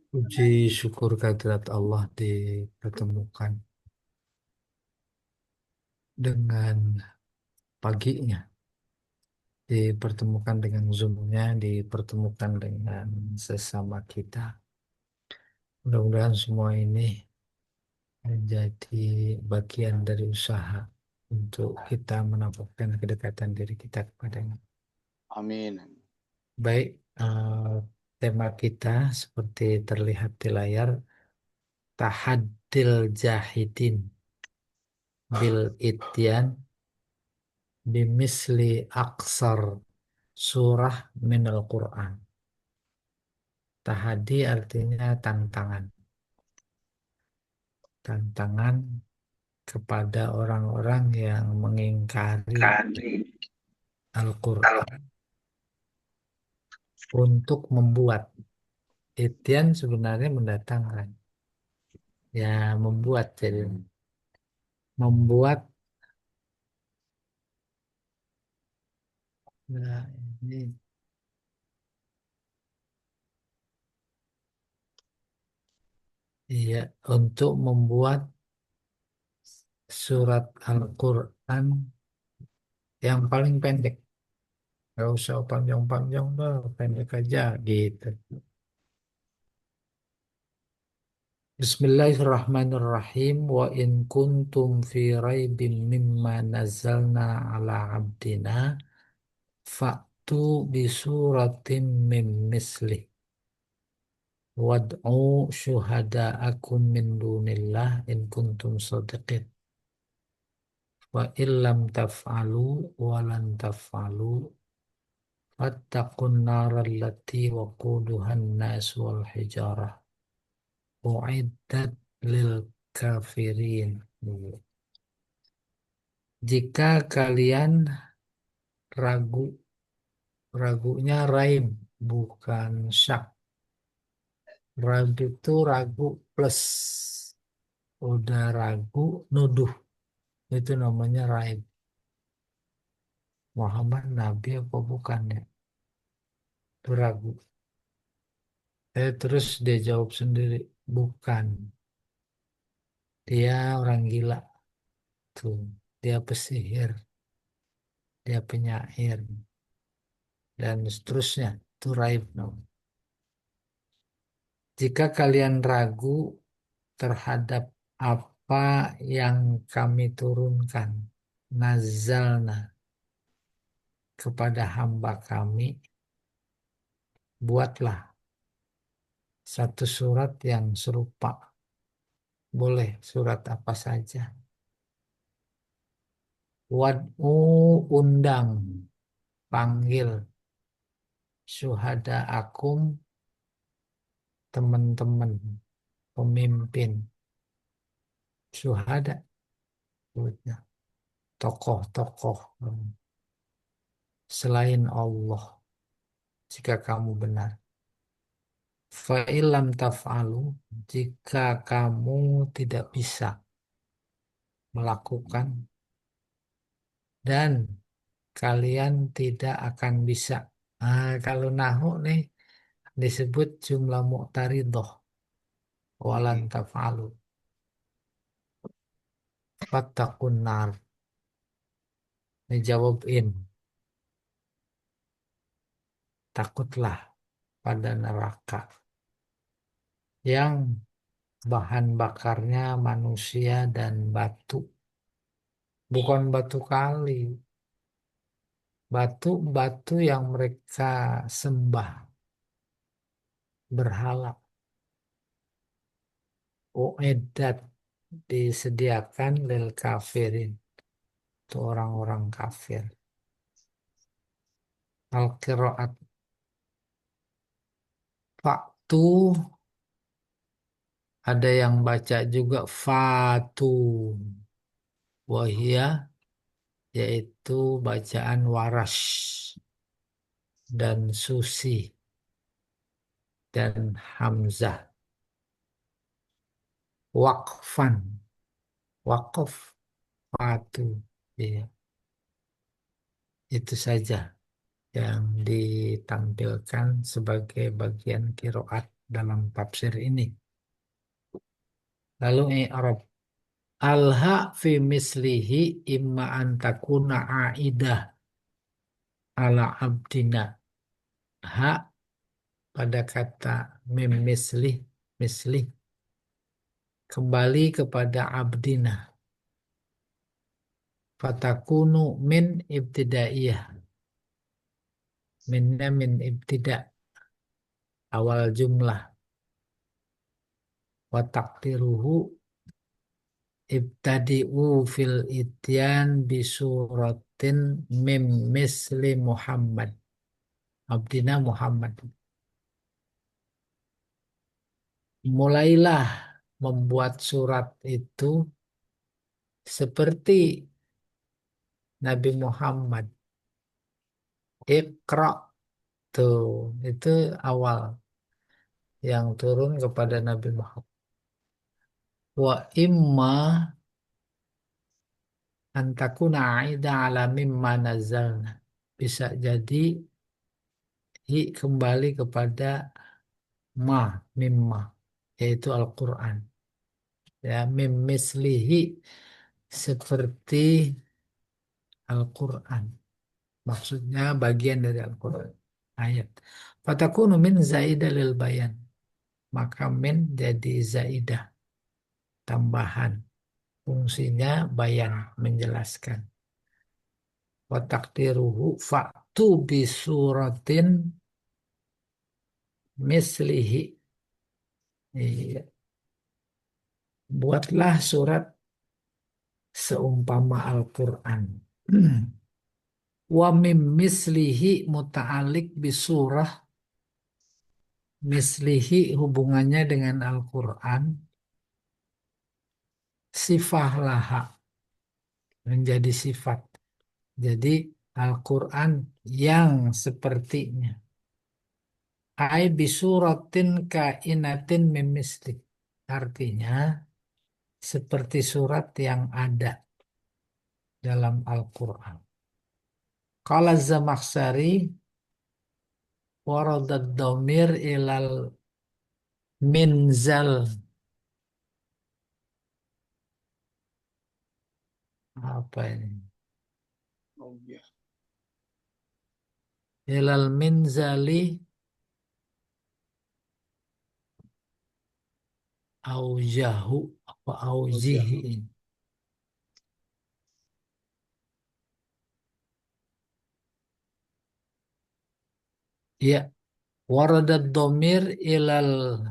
Puji syukur kehadirat Allah dipertemukan dengan paginya, dipertemukan dengan Zoom-nya, dipertemukan dengan sesama kita. Mudah-mudahan semua ini menjadi bagian dari usaha untuk kita menampakkan kedekatan diri kita kepadanya. Amin. Baik, tema kita seperti terlihat di layar, Tahaddil Jahidin bil Ityan bimisli aksar surah minal Quran. Tahadi artinya tantangan. Tantangan kepada orang-orang yang mengingkari Al-Quran untuk membuat. Ityan sebenarnya mendatangkan. Ya, membuat. Jadi, membuat. Nah, ini, iya, untuk membuat surat Al-Quran yang paling pendek. Gak usah panjang-panjang, dah, pendek aja gitu. Bismillahirrahmanirrahim. Wa in kuntum fi raibim mimma nazzalna ala abdina fa'tu bi suratim mim mislih wad'u syuhada'akum min dunillah in kuntum shadiqin. Wa illam taf'alu wa lan taf'alu fattaqun narallati waquduhan nas wal hijarah uiddat lil kafirin. Jika kalian ragu, ragunya raib bukan syak. Ragu itu ragu plus udah ragu nuduh, itu namanya raib. Muhammad Nabi apa bukan ya? Itu ragu. Terus dia jawab sendiri, bukan. Dia orang gila tuh. Dia pesihir, dia penyair dan seterusnya. Itu raib. No. Jika kalian ragu terhadap apa yang kami turunkan, nazalna, kepada hamba kami, buatlah satu surat yang serupa. Boleh surat apa saja. Wad'u, undang, panggil, syuhada akum, teman-teman, pemimpin, syuhada, sebutnya, tokoh-tokoh selain Allah, jika kamu benar. Fa'ilam taf'alu, jika kamu tidak bisa melakukan dan kalian tidak akan bisa. Nah, kalau nahu nih disebut jumlah mu'taridah walan Mm-mm. taf'alu. Fattaqun nar. Dijawab in. Takutlah pada neraka yang bahan bakarnya manusia dan batu. Bukan batu kali. Batu-batu yang mereka sembah berhala. Uiddat, disediakan lil kafirin, untuk orang-orang kafir. Al-qiraat faktu, ada yang baca juga fatu wahia, yaitu bacaan waras dan susi dan hamzah. Wakfan, wakaf, fatu, ya, itu saja yang ditampilkan sebagai bagian kiroat. dalam tafsir ini. Lalu i'rab. Alha fi mislihi imma an takuna aidah ala abdina. Hak pada kata mim mislih, mislih kembali kepada abdina. Fatakunu min ibtidaiyah. Minna min ibtida, awal jumlah. Wa taqdiruhu ibtadi'u fil ityan bisuratin mim misli Muhammad. Abdina Muhammad. Mulailah membuat surat itu seperti Nabi Muhammad. Iqra tuh, itu awal yang turun kepada Nabi Muhammad. Wa imma antakuna aida ala mimma nazalna. Bisa jadi kembali kepada ma, mimma, yaitu Al-Quran. Ya, mim mislihi seperti Al-Quran. Maksudnya bagian dari Al-Quran. Ayat. Fatakunu min zaidah lil bayan. Maka min jadi zaidah. Tambahan. Fungsinya bayan. Menjelaskan. Wa taqdiruhu fa'tu bisuratin mislihi. Iya. Buatlah surat seumpama Al-Quran. Wa mim mislihi muta'alik bisurah. Mislihi hubungannya dengan Al-Quran. Sifah laha. Menjadi sifat. Jadi Al-Quran yang sepertinya. Ai bisuratin kainatin mimislik. Artinya seperti surat yang ada dalam Al-Quran. Qala Zamakhsyari waradat domir ilal minzal. Apa ini? Oh ya. Ilal minzali aujahu apa Oh ya. aujihi. Ya, waradat domir ilal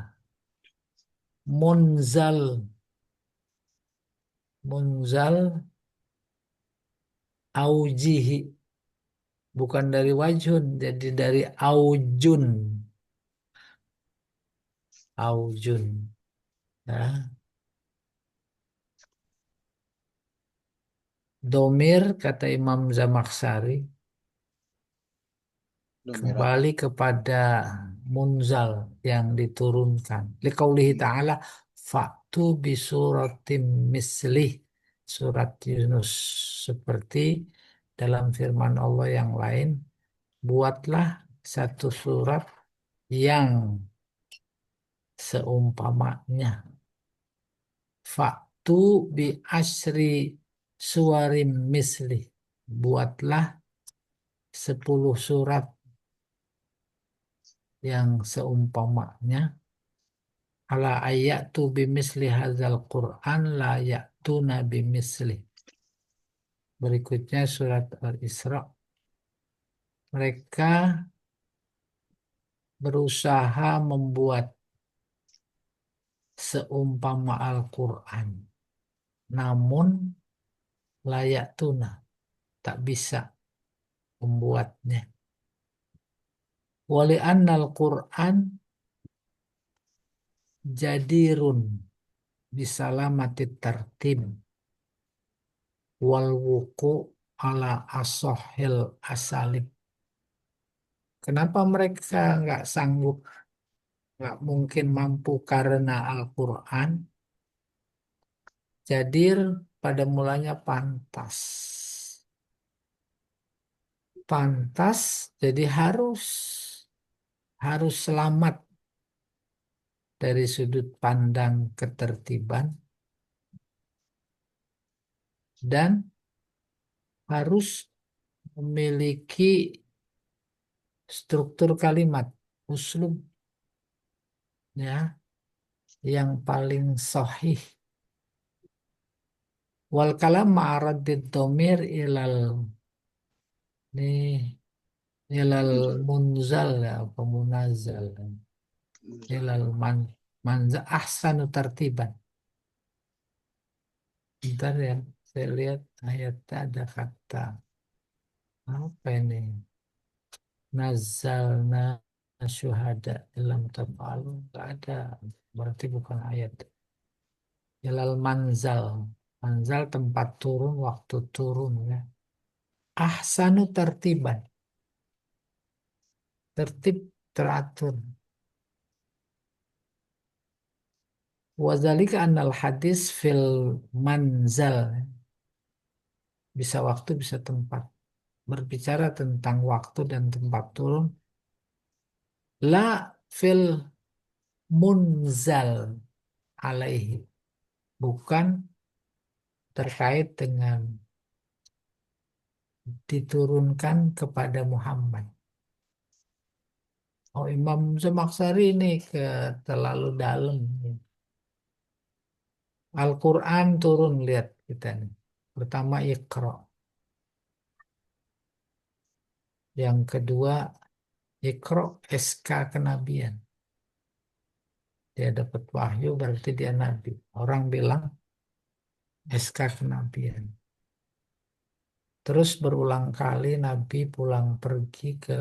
munzal. Munzal aujihi. Bukan dari wajhun, jadi dari aujun. Aujun. Ya. Domir, kata Imam Zamakhsyari, Domir apa? kembali kepada munzal yang diturunkan. Liqaulihi ta'ala, fa'tu bisuratim mislih. Surat Yunus. Seperti dalam firman Allah yang lain, buatlah satu surat yang seumpamanya. Faktu bi asri suwarim misli. Buatlah 10 surat yang seumpamanya. Ala ayatu bi misli hazal Quran la ya'tuna bi misli. Berikutnya surat Al-Isra. Mereka berusaha membuat seumpama Al-Quran. Namun layak tuna. Tak bisa membuatnya. Wali annal Quran jadirun bisalamati tertib wal wuku ala asohil asalib. Kenapa mereka nggak sanggup, nggak mungkin mampu karena Al-Quran jadir pada mulanya pantas. Pantas jadi harus selamat dari sudut pandang ketertiban dan harus memiliki struktur kalimat, uslub ya yang paling sahih. Wal kalam ma'aradid domir ilal nih ilal munzal ya apa munazal ilal manza ahsanu tartiban. Bentar ya, saya lihat ayatnya ada kata apa ini? Nazalna syuhada dalam tafalu nggak ada, berarti bukan ayat. Ilal manzal, manzal tempat turun, waktu turun ya. Ahsanu tertiban, tertib teratur. Wazalika annal hadis fil manzal, bisa waktu bisa tempat. Berbicara tentang waktu dan tempat turun. La fil munzal alaihi, bukan terkait dengan diturunkan kepada Muhammad. Oh, Imam Zamakhsyari ini ke terlalu dalam. Al-Quran turun, lihat kita nih. Pertama Iqra. Yang kedua Iqra SK kenabian. Dia dapat wahyu berarti dia nabi. Orang bilang SK kenabian. Terus berulang kali Nabi pulang pergi ke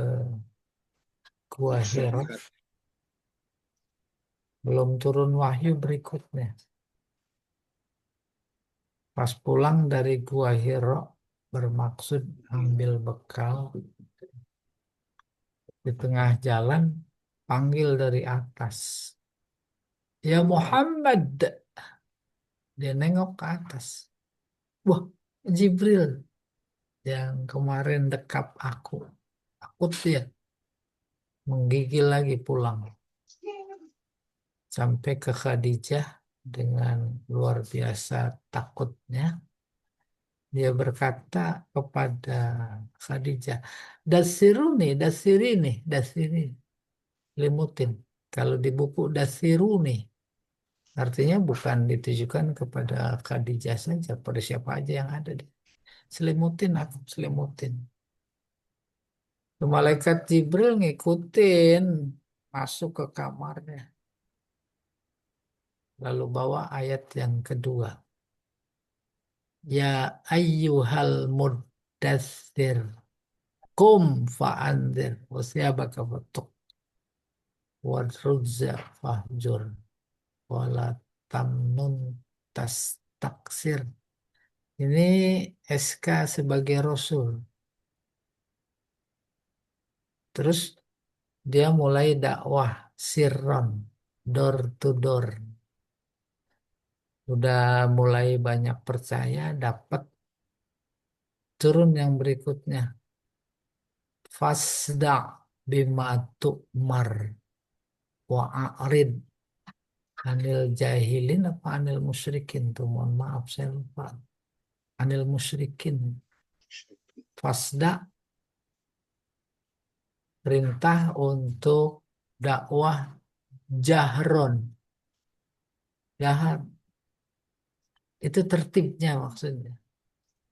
Gua Hira. Belum turun wahyu berikutnya. Pas pulang dari Gua Hira bermaksud ambil bekal. Di tengah jalan panggil dari atas. Ya Muhammad. Dia nengok ke atas. Wah, Jibril yang kemarin dekap aku. Takut dia. Menggigil lagi pulang. Sampai ke Khadijah dengan luar biasa takutnya. Dia berkata kepada Khadijah, Dasiruni, dasirini, dasiri, limutin. Kalau di buku Dasiruni, artinya bukan ditujukan kepada Khadijah saja, pada siapa aja yang ada. Selimutin aku, selimutin. Malaikat Jibril ngikutin, masuk ke kamarnya. Lalu bawa ayat yang kedua. Ya ayyuhal muddatsir, kum fa'anzir, wasyabaka fatuk, wadruzza fahjur, wala tamnun taksir. Ini SK sebagai Rasul. Terus dia mulai dakwah sirron, door to door. Udah mulai banyak percaya, dapat turun yang berikutnya. Fasda bima tu'mar wa'arid anil jahilin apa anil musyrikin tuh, mohon maaf saya lupa. Anil musyrikin. Fasda perintah untuk dakwah jahron. Jahar itu tertibnya maksudnya.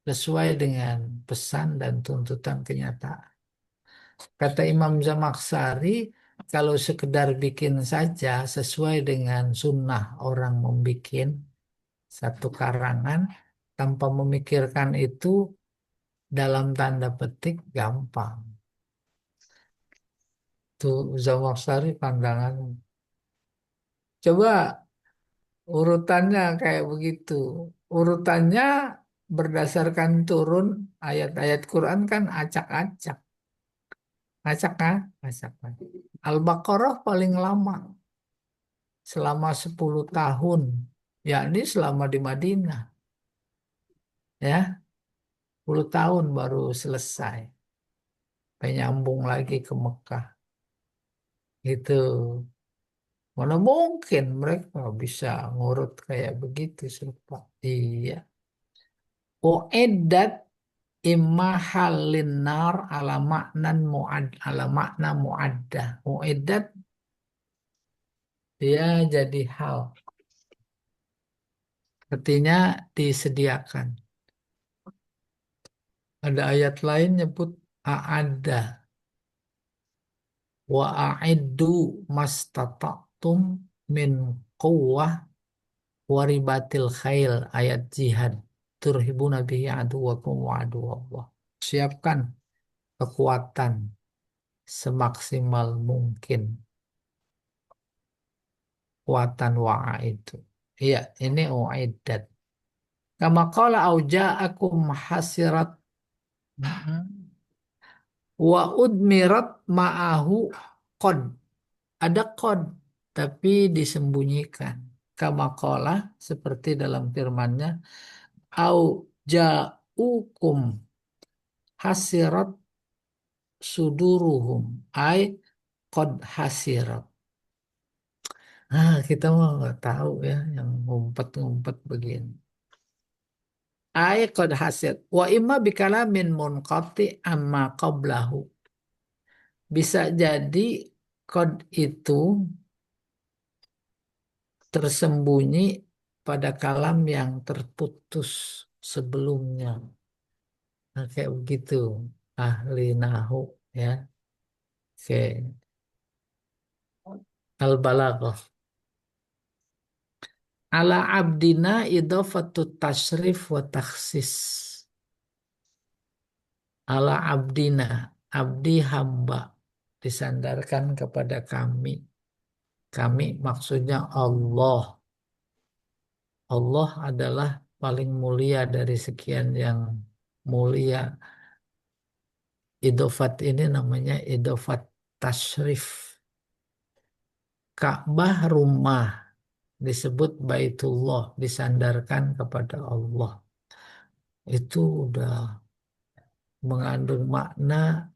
Sesuai dengan pesan dan tuntutan kenyataan. Kata Imam Zamakhsyari, kalau sekedar bikin saja sesuai dengan sunnah orang membikin satu karangan tanpa memikirkan itu dalam tanda petik gampang. Tuh Zamakhsyari pandangan. Coba urutannya kayak begitu. Urutannya berdasarkan turun ayat-ayat Quran kan acak-acak. Acak kan? Acak kan? Al-Baqarah paling lama selama 10 tahun, yakni selama di Madinah. Ya, 10 tahun baru selesai. Penyambung lagi ke Mekah. Itu. Mana mungkin mereka bisa ngurut kayak begitu sumpah. Iya. Uiddat imma halin nar ala maknan muad ala makna muaddah. Uiddat dia jadi hal. Artinya disediakan. Ada ayat lain nyebut a'adda wa a'iddu mastata'tum min quwwah waribatil khail ayat jihad turhibuna bihi aduwakum wa aduwallah. Siapkan kekuatan semaksimal mungkin kekuatan wa'a itu. Iya, ini uiddat. Kama qala auja'akum hasirat wa udmirat ma'ahu qad. Ada qad tapi disembunyikan. Kama qala seperti dalam firman-Nya au ja'ukum hasirat suduruhum ay qad hasirat. Kita mah nggak tahu ya yang ngumpet-ngumpet begini. Ay qad hasirat wa imma bikalamin munqati amma qablahu. Bisa jadi qad itu tersembunyi pada kalam yang terputus sebelumnya. Nah, kayak begitu ahli nahu ya. Oke. Al-balaghah. Ala abdina idafatut tasrif wa takhsis. Ala abdina, abdi hamba disandarkan kepada kami. Kami maksudnya Allah. Allah adalah paling mulia dari sekian yang mulia. Idofat ini namanya idofat tasrif. Ka'bah rumah disebut Baitullah, disandarkan kepada Allah. Itu udah mengandung makna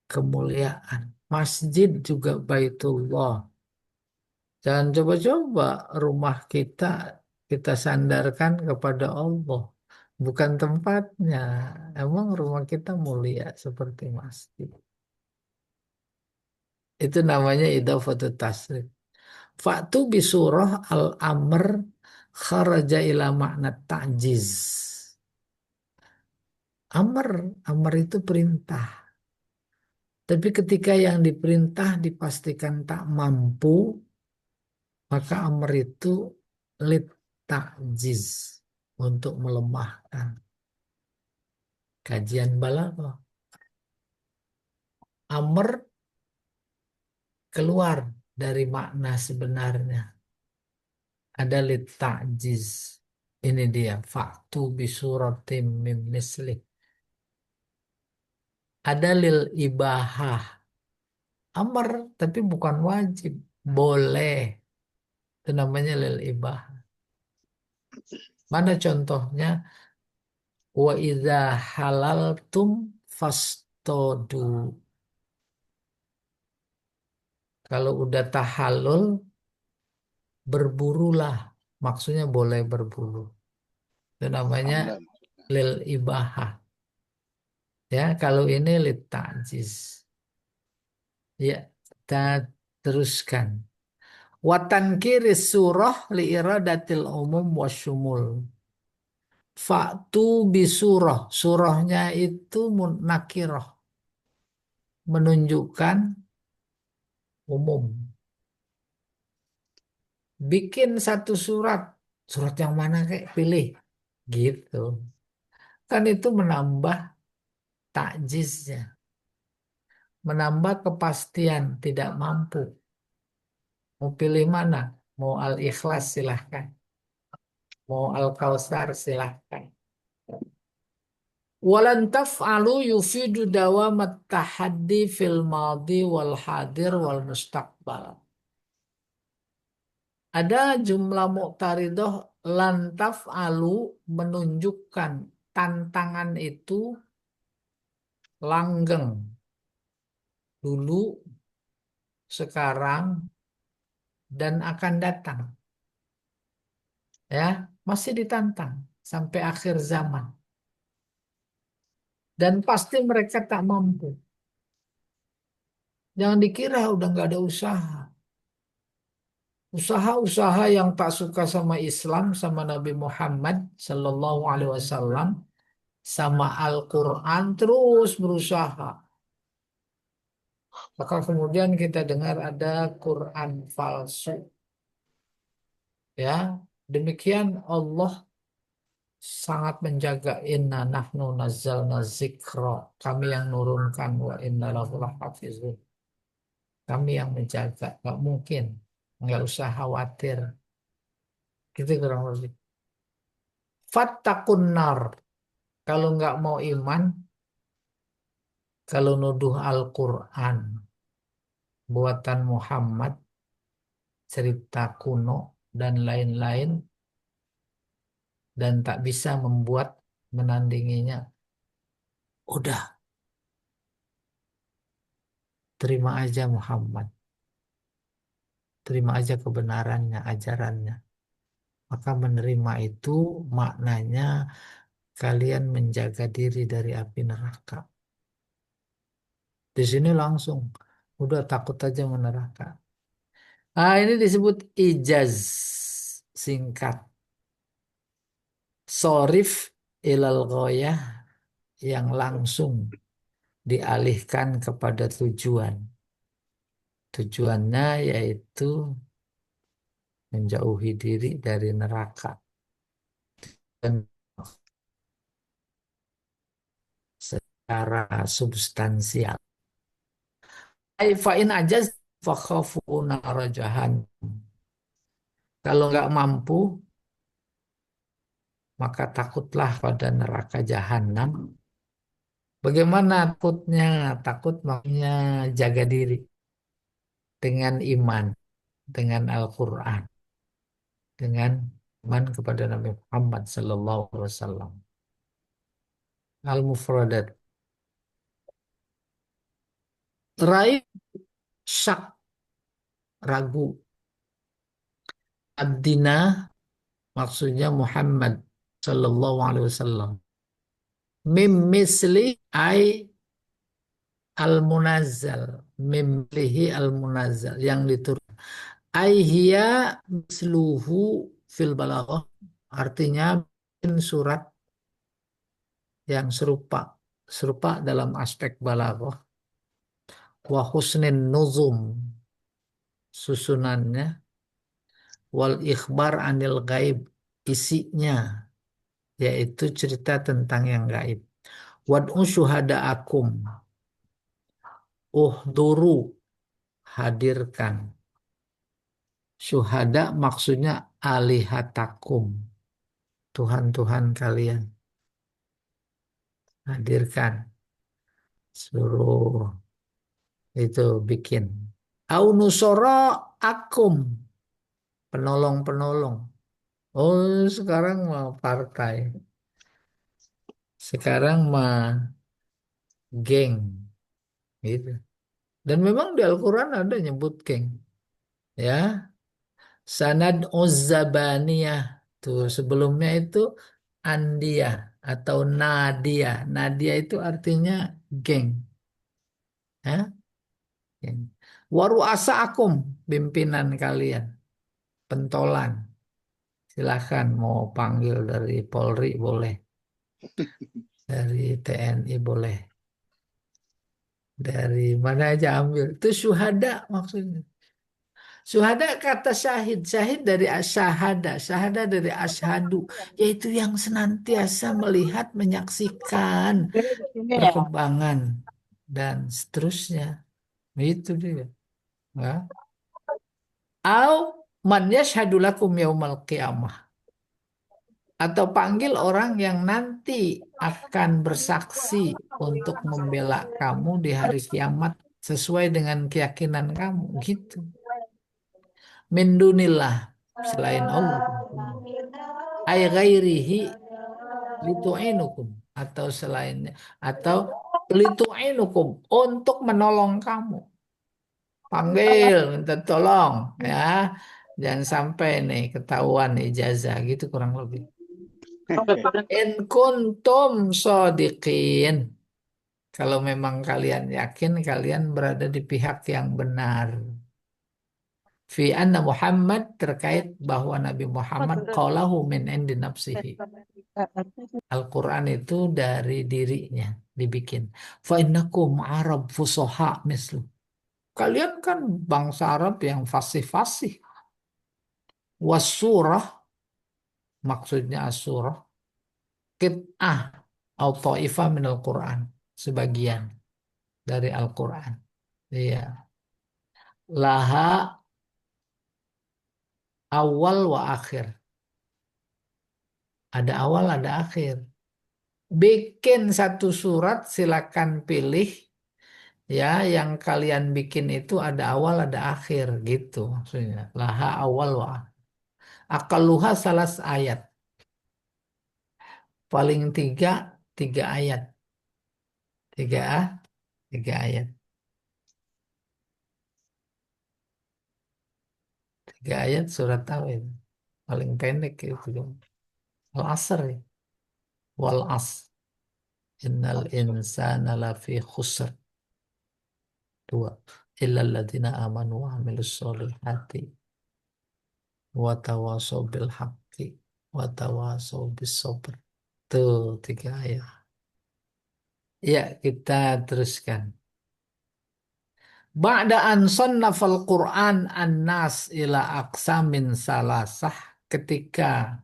kemuliaan. Masjid juga Baitullah. Jangan coba-coba rumah kita sandarkan kepada Allah. Bukan tempatnya. Emang rumah kita mulia seperti masjid. Itu namanya idhafatut tasrif. Fa'tu bisurah al-amr kharaja ila makna ta'jiz. Amr, amr itu perintah. Tapi ketika yang diperintah dipastikan tak mampu, maka amr itu lit ta'jiz untuk melemahkan. Kajian balaghah. Amr keluar dari makna sebenarnya. Ada lit ta'jiz. Ini dia. Fa'tu bisuratim mim mislih. Ada lil ibahah. Amr tapi bukan wajib. Boleh. Itu namanya lil ibahah. Mana contohnya? Wa idza halaltum fastodu. Kalau udah tahallul, berburulah. Maksudnya boleh berburu. Itu namanya Anda lil ibahah. Ya, kalau ini lit ta'jiz. Ya, kita teruskan. Watan kiri surah li iradatil umum wasyumul. Fa'tu bisurah. Surahnya itu nakirah. Menunjukkan umum. Bikin satu surat. Surat yang mana kayak pilih. Gitu. Kan itu menambah takjiznya. Menambah kepastian tidak mampu. Mau pilih mana? Mau Al-Ikhlas silahkan. Mau Al-Kautsar silahkan. Walan taf'alu yufidu dawamat tahaddi fil madhi wal hadir wal mustaqbal. Ada jumlah muqtaridah lan taf'alu menunjukkan tantangan itu langgeng. Dulu, sekarang, dan akan datang. Ya, masih ditantang sampai akhir zaman. Dan pasti mereka tak mampu. Jangan dikira udah nggak ada usaha. Usaha-usaha yang tak suka sama Islam, sama Nabi Muhammad Sallallahu Alaihi Wasallam, sama Al-Quran terus berusaha. Maka kemudian kita dengar ada Quran palsu. Ya, demikian Allah sangat menjaga inna nahnu nazzalna zikra. Kami yang nurunkan wa inna lahu lahafizun. Kami yang menjaga. Nggak mungkin. Nggak usah khawatir. Gitu kurang lebih. Fattakun nar. Kalau nggak mau iman, kalau nuduh Al-Quran, buatan Muhammad, cerita kuno, dan lain-lain, dan tak bisa membuat menandinginya, udah terima aja Muhammad. Terima aja kebenarannya, ajarannya. Maka menerima itu maknanya kalian menjaga diri dari api neraka. Di sini langsung, udah takut aja meneraka. Ah, ini disebut ijaz singkat. Sorif ilal ghoyah yang langsung dialihkan kepada tujuan. Tujuannya yaitu menjauhi diri dari neraka. Dan secara substansial. Fa'in aja fakhafu nara jahannam. Kalau nggak mampu, maka takutlah pada neraka jahanam. Bagaimana takutnya? Takut makanya jaga diri dengan iman, dengan Al-Quran, dengan iman kepada Nabi Muhammad Sallallahu Alaihi Wasallam. Al-Mufradat. Raib syak ragu. Abdina maksudnya Muhammad Sallallahu Alaihi Wasallam. Mim misli ay al-munazzal. Mimlihi al-munazzal. Yang diturunkan. Aihya misluhu fil balaghah. Artinya surat yang serupa. Serupa dalam aspek balaghah. Wa husnin nuzum. Susunannya. Wal ikhbar anil gaib. Isinya. Yaitu cerita tentang yang gaib. Wad'u syuhada'akum. Uhduru. Hadirkan. Syuhada maksudnya alihatakum. Tuhan-Tuhan kalian. Hadirkan. Suruh itu bikin. Au nusoro akum. Penolong-penolong. Oh sekarang mah partai. Sekarang mah geng. Gitu. Dan memang di Al-Quran ada nyebut geng. Ya. Sanad Uzzabaniyah. Tuh sebelumnya itu Andia atau Nadia. Nadia itu artinya geng. Ya, geng. Waru'asa akum, pimpinan kalian, pentolan. Silahkan mau panggil dari Polri boleh, dari TNI boleh, dari mana aja ambil. Itu syuhada maksudnya. Syuhada kata syahid, syahid dari asyahada, syahada dari asyhadu, yaitu yang senantiasa melihat, menyaksikan perkembangan dan seterusnya. Itu dia. Ya. Au man yashhadu lakum yaumal qiyamah. Atau panggil orang yang nanti akan bersaksi untuk membela kamu di hari kiamat sesuai dengan keyakinan kamu. Gitu. Min dunillah. Selain Allah. Ay ghairihi litu'inukum. Atau selainnya. Atau litu'inukum. Untuk menolong kamu. panggil, minta tolong ya. Jangan sampai nih ketahuan ijazah gitu kurang lebih. In kuntum shodiqin. Kalau memang kalian yakin kalian berada di pihak yang benar. Fi anna Muhammad terkait bahwa Nabi Muhammad qalahu min indi nafsihi. Al-Quran itu dari dirinya dibikin. Fa innakum Arab fusoha mislu. Kalian kan bangsa Arab yang fasih-fasih. Wasurah maksudnya asurah qit'ah atau ta'ifah minal Quran. Sebagian dari Al-Quran. Iya. Laha awal wa akhir. Ada awal, ada akhir. Bikin satu surat, silakan pilih ya yang kalian bikin itu ada awal, ada akhir gitu maksudnya. Laha awal wa akhir. Akaluha salas ayat. Paling tiga ayat. Tiga, tiga ayat. Tiga ayat surat tahu itu. Paling pendek itu. Al-Asr ya. Wal as. Innal insana lafi khusr. Dua. Illa alladhina amanu wa amilus solihati. Wa tawasau bil haqqi. Wa tawasau bis sabr. Tuh tiga ayat. Ya kita teruskan. Ba'da an sannafal Qur'an an-nas ila aqsamin salasah. Ketika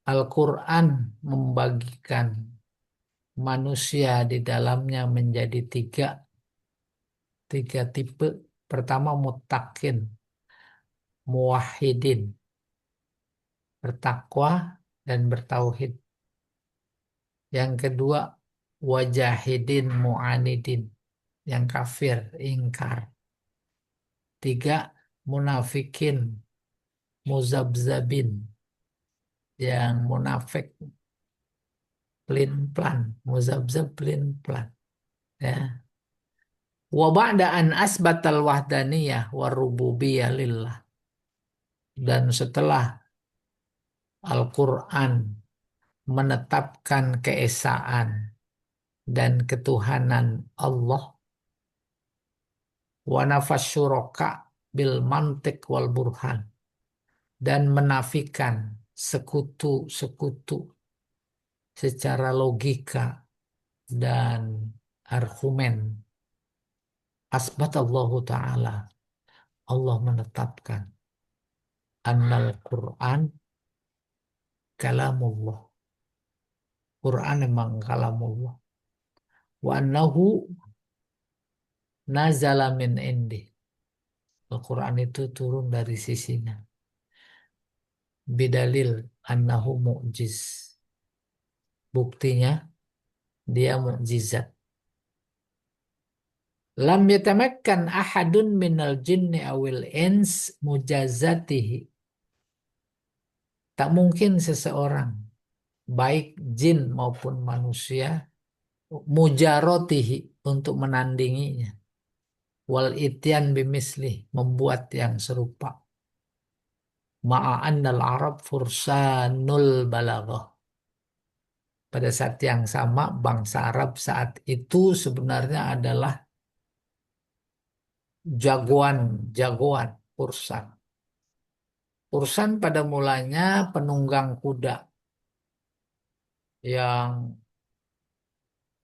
Al-Quran membagikan manusia di dalamnya menjadi tiga tipe. Pertama muttaqin, muwahhidin, bertakwa dan bertauhid. Yang kedua wajahidin, mu'anidin, yang kafir, ingkar. Tiga munafikin, muzabzabin, yang munafik, pelin-pelan, muzabzab pelin-pelan. Ya. Wa ba'da an asbatal wahdaniyah wa rububiyah lillah. Dan setelah Al-Quran menetapkan keesaan dan ketuhanan Allah, wa nafas syuraka bil mantik wal burhan, dan menafikan sekutu-sekutu secara logika dan argumen. Asbat Allah Ta'ala. Allah menetapkan annal Quran kalamullah. Quran memang kalamullah. Wa annahu nazala min indi. Al-Quran itu turun dari sisinya. Bidalil annahu mu'jiz. Buktinya dia mukjizat. Lam yatamakkan ahadun minal jinni awil ins mujazatihi. Tak mungkin seseorang, baik jin maupun manusia, mujarotihi, untuk menandinginya. Wal ityan bimislih, membuat yang serupa. Ma'annal Arab fursanul balaghah. Pada saat yang sama, bangsa Arab saat itu sebenarnya adalah jagoan Fursan. Fursan pada mulanya penunggang kuda yang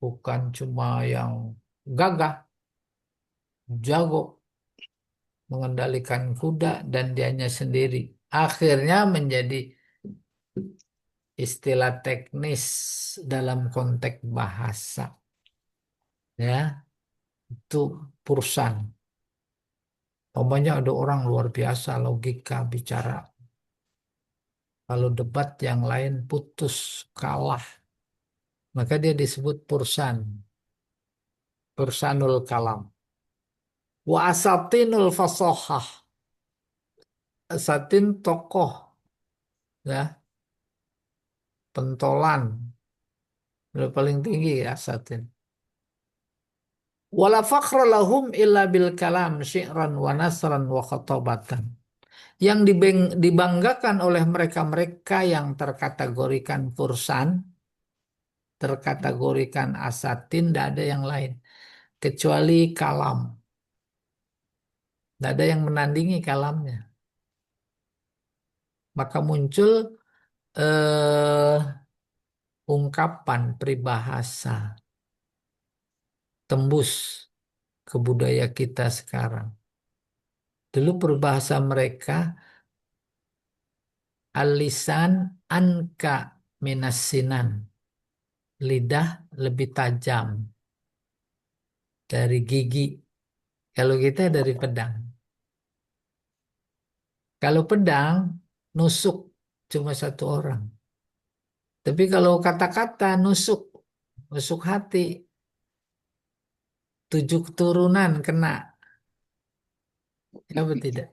bukan cuma yang gagah, jago mengendalikan kuda dan dianya sendiri. Akhirnya menjadi istilah teknis dalam konteks bahasa. Ya, itu Fursan. Umpamanya ada orang luar biasa logika bicara. Kalau debat yang lain putus, kalah. Maka dia disebut Fursan. Fursanul kalam. Wa asatinul fasohah. Asatin tokoh. Ya, pentolan. Yang paling tinggi ya asatin. Wala fakhra lahum illa bil kalam syi'ran wa nasran wa khatabatan. Yang dibanggakan oleh mereka-mereka yang terkategorikan fursan, terkategorikan asatin, tidak ada yang lain kecuali kalam. Tidak ada yang menandingi kalamnya. Maka muncul eh, ungkapan peribahasa tembus ke budaya kita sekarang. Dulu peribahasa mereka alisan anka minasinan, lidah lebih tajam dari gigi. Kalau kita dari pedang. Kalau pedang nusuk cuma satu orang. Tapi kalau kata-kata nusuk, nusuk hati, tujuh keturunan kena. Ya betul tidak?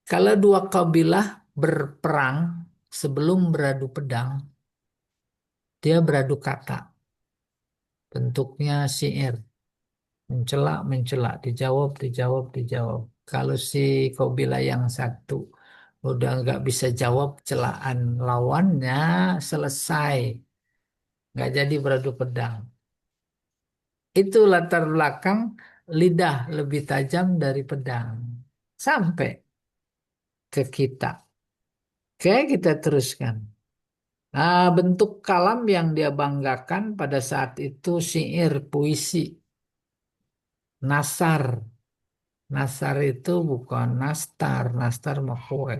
Kalau dua kabilah berperang sebelum beradu pedang, dia beradu kata. Bentuknya syair. Mencela, mencela, dijawab, dijawab, dijawab. Kalau si kabilah yang satu udah nggak bisa jawab celaan lawannya, selesai. Nggak jadi beradu pedang. Itu latar belakang lidah lebih tajam dari pedang. Sampai ke kita. Oke, kita teruskan. Nah, bentuk kalam yang dia banggakan pada saat itu syair, puisi, nasar. Nasar itu bukan nastar, nastar mah kue.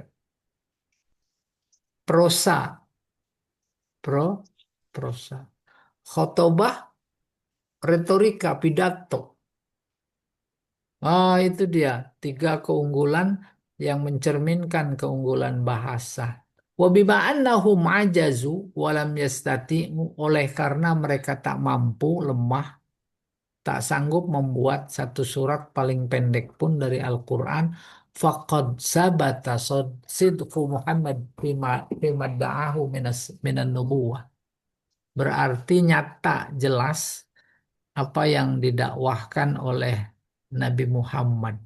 Prosa, prosa. Khotobah, retorika, pidato. Ah, itu dia tiga keunggulan yang mencerminkan keunggulan bahasa. Wa bima annahum ajazu walam yastati'u, oleh karena mereka tak mampu, lemah, tak sanggup membuat satu surat paling pendek pun dari Al-Quran. Faqad sabata sidqu Muhammad fima da'ahu minan nubuwah. Berarti nyata jelas apa yang didakwahkan oleh Nabi Muhammad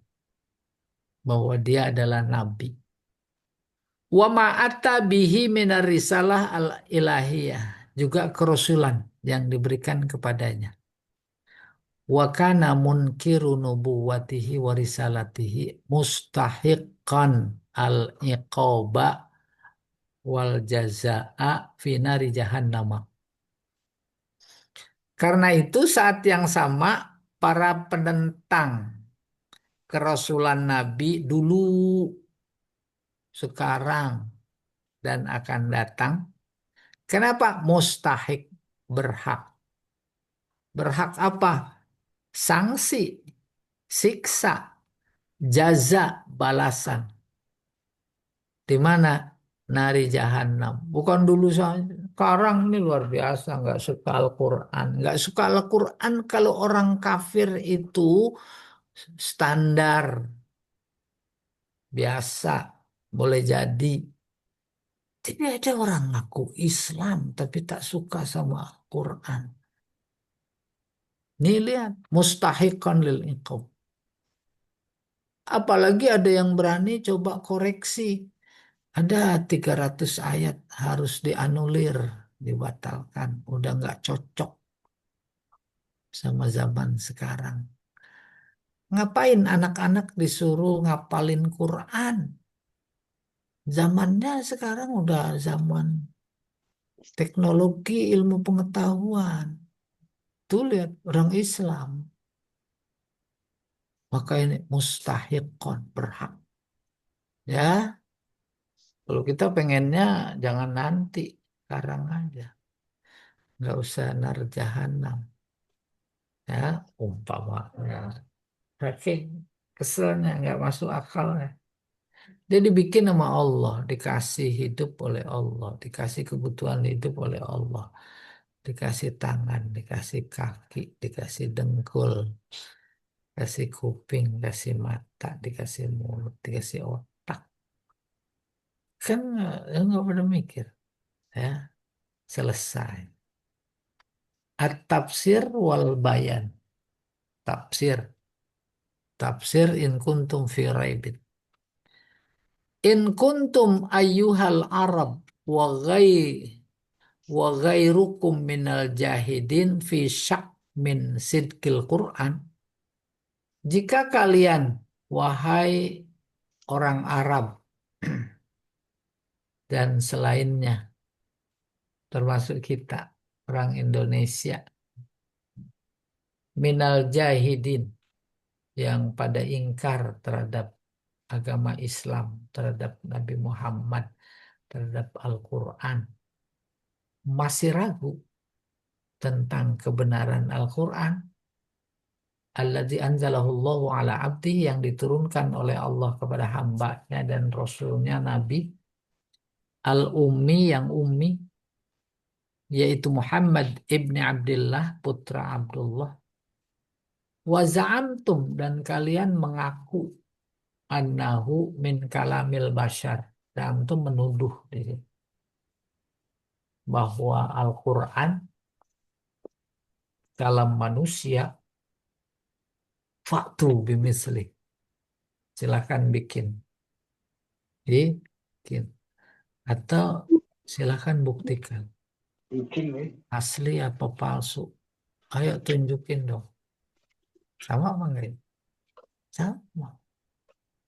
bahwa dia adalah nabi. Wa ma'ata bihi minar risalah al-ilahiyah, juga kerasulan yang diberikan kepadanya. Wa kana munkiru nubuwatihi wa risalatihi mustahiqqan al-iqaba wal jazaa'a fi nari jahannama. Karena itu saat yang sama para penentang kerasulan Nabi dulu, sekarang, dan akan datang. Kenapa? Mustahik, berhak. Berhak apa? Sanksi, siksa, jaza, balasan. Di mana? Nari jahanam. Bukan dulu saja. Sekarang ini luar biasa. Nggak suka Al-Quran. Nggak suka Al-Quran kalau orang kafir itu standar. Biasa. Boleh jadi. Tapi ada orang ngaku Islam tapi tak suka sama Al-Quran. Nih lihat. Mustahikan lil iqab. Apalagi ada yang berani coba koreksi. Ada 300 ayat harus dianulir, dibatalkan. Udah nggak cocok sama zaman sekarang. Ngapain anak-anak disuruh ngapalin Quran? Zamannya sekarang udah zaman teknologi ilmu pengetahuan. Tuh lihat orang Islam. Maka ini mustahiqon, berhak. Ya, kalau kita pengennya jangan nanti, sekarang aja. Nggak usah nar jahanam. Ya, umpamanya. Saking keselnya, nggak masuk akalnya. Dia dibikin sama Allah, dikasih hidup oleh Allah, dikasih kebutuhan hidup oleh Allah, dikasih tangan, dikasih kaki, dikasih dengkul, kasih kuping, dikasih mata, dikasih mulut, dikasih otak. Kan nggak pernah mikir, ya selesai. At-tafsir wal bayan. Tafsir. Tafsir in kuntum fi raibin. In kuntum ayyuhal Arab wa ghairukum minal jahidin fi syak min sidqil Quran. Jika kalian, wahai orang Arab dan selainnya, termasuk kita, orang Indonesia, minal jahidin, yang pada ingkar terhadap agama Islam, terhadap Nabi Muhammad, terhadap Al-Quran, masih ragu tentang kebenaran Al-Quran, alladzi anzalahullahu ala abdi, yang diturunkan oleh Allah kepada hambanya dan Rasulnya Nabi, Al-Ummi, yang ummi, yaitu Muhammad ibni Abdullah, putra Abdullah. Wa za'amtum, dan kalian mengaku, annahu min kalamil bashar. Za'amtum menuduh di sini, bahwa Al-Quran kalam manusia. Faktu bimisli, silakan bikin. Bikin. Atau silakan buktikan. Bikin nih. Asli apa palsu. Ayo tunjukin dong. Sama apa enggak ini? Sama.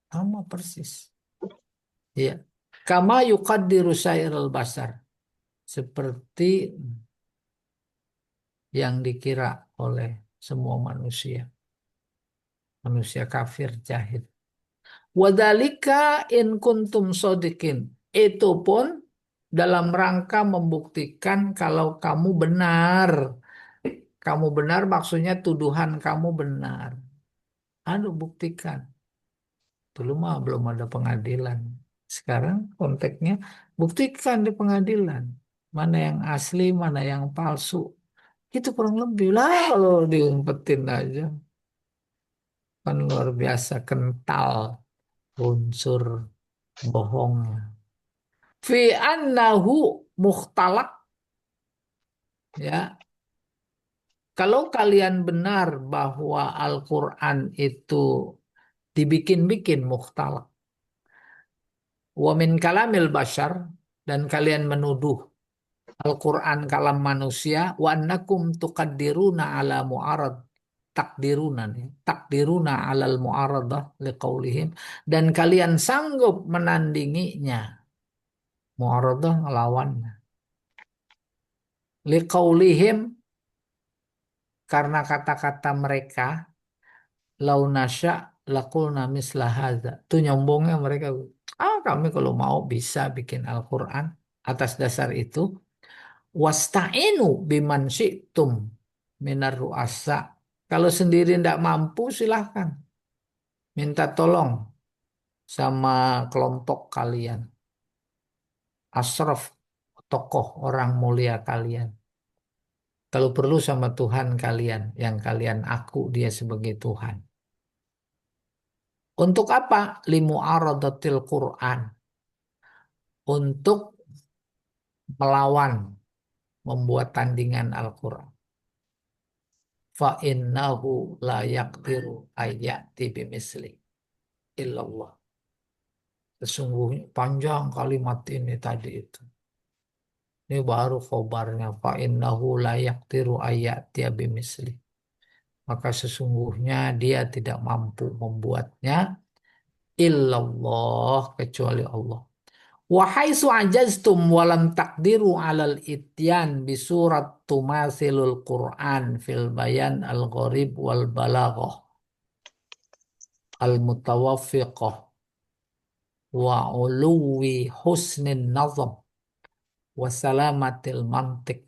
Sama persis. Ya. Kama yuqaddiru syairul basar. Seperti yang dikira oleh semua manusia. Manusia kafir, jahil. Wadalika in kuntum sodikin. Itu pun dalam rangka membuktikan kalau kamu benar. Kamu benar maksudnya tuduhan kamu benar. Aduh, buktikan. Dulu mah belum ada pengadilan. Sekarang konteksnya buktikan di pengadilan. Mana yang asli, mana yang palsu. Itu kurang lebih lah kalau diumpetin aja. Kan luar biasa kental unsur bohongnya. Fi annahu mukhtalaq, ya, kalau kalian benar bahwa Al-Quran itu dibikin-bikin, mukhtalaq, wa min kalamil bashar, dan kalian menuduh Al-Quran kalam manusia, wa annakum tuqaddiruna ala mu'arad, takdiruna nih, takdiruna alal mu'aradah liqaulihim, dan kalian sanggup menandinginya, mu'aradah ngelawannya, liqaulihim, karena kata-kata mereka, launasya laqulna misla hadza. Itu nyombongnya mereka. Kami kalau mau bisa bikin Al-Quran atas dasar itu. Wasta'inu biman syi'tum minar ru'asa. Kalau sendiri tidak mampu silahkan. Minta tolong sama kelompok kalian. Asraf, tokoh orang mulia kalian. Kalau perlu sama Tuhan kalian, yang kalian aku dia sebagai Tuhan. Untuk apa? Limu'aradatil Quran. Untuk melawan, membuat tandingan Al-Quran. Fa innahu la yaqdiru ayyati bimisli illallah. Sesungguhnya panjang kalimat ini tadi itu. Ini baru khobarnya. Fa innahu la yaqdiru ayyati bimisli. Maka sesungguhnya dia tidak mampu membuatnya illallah, kecuali Allah. Wa haitsu ajaztum wa lam taqdiru 'alal ityan bi surat tumasilul Qur'an fil bayan al-gharib wal balaghah al-mutawaffiqah wa 'uluwi husnin nazam wa salamatil mantiq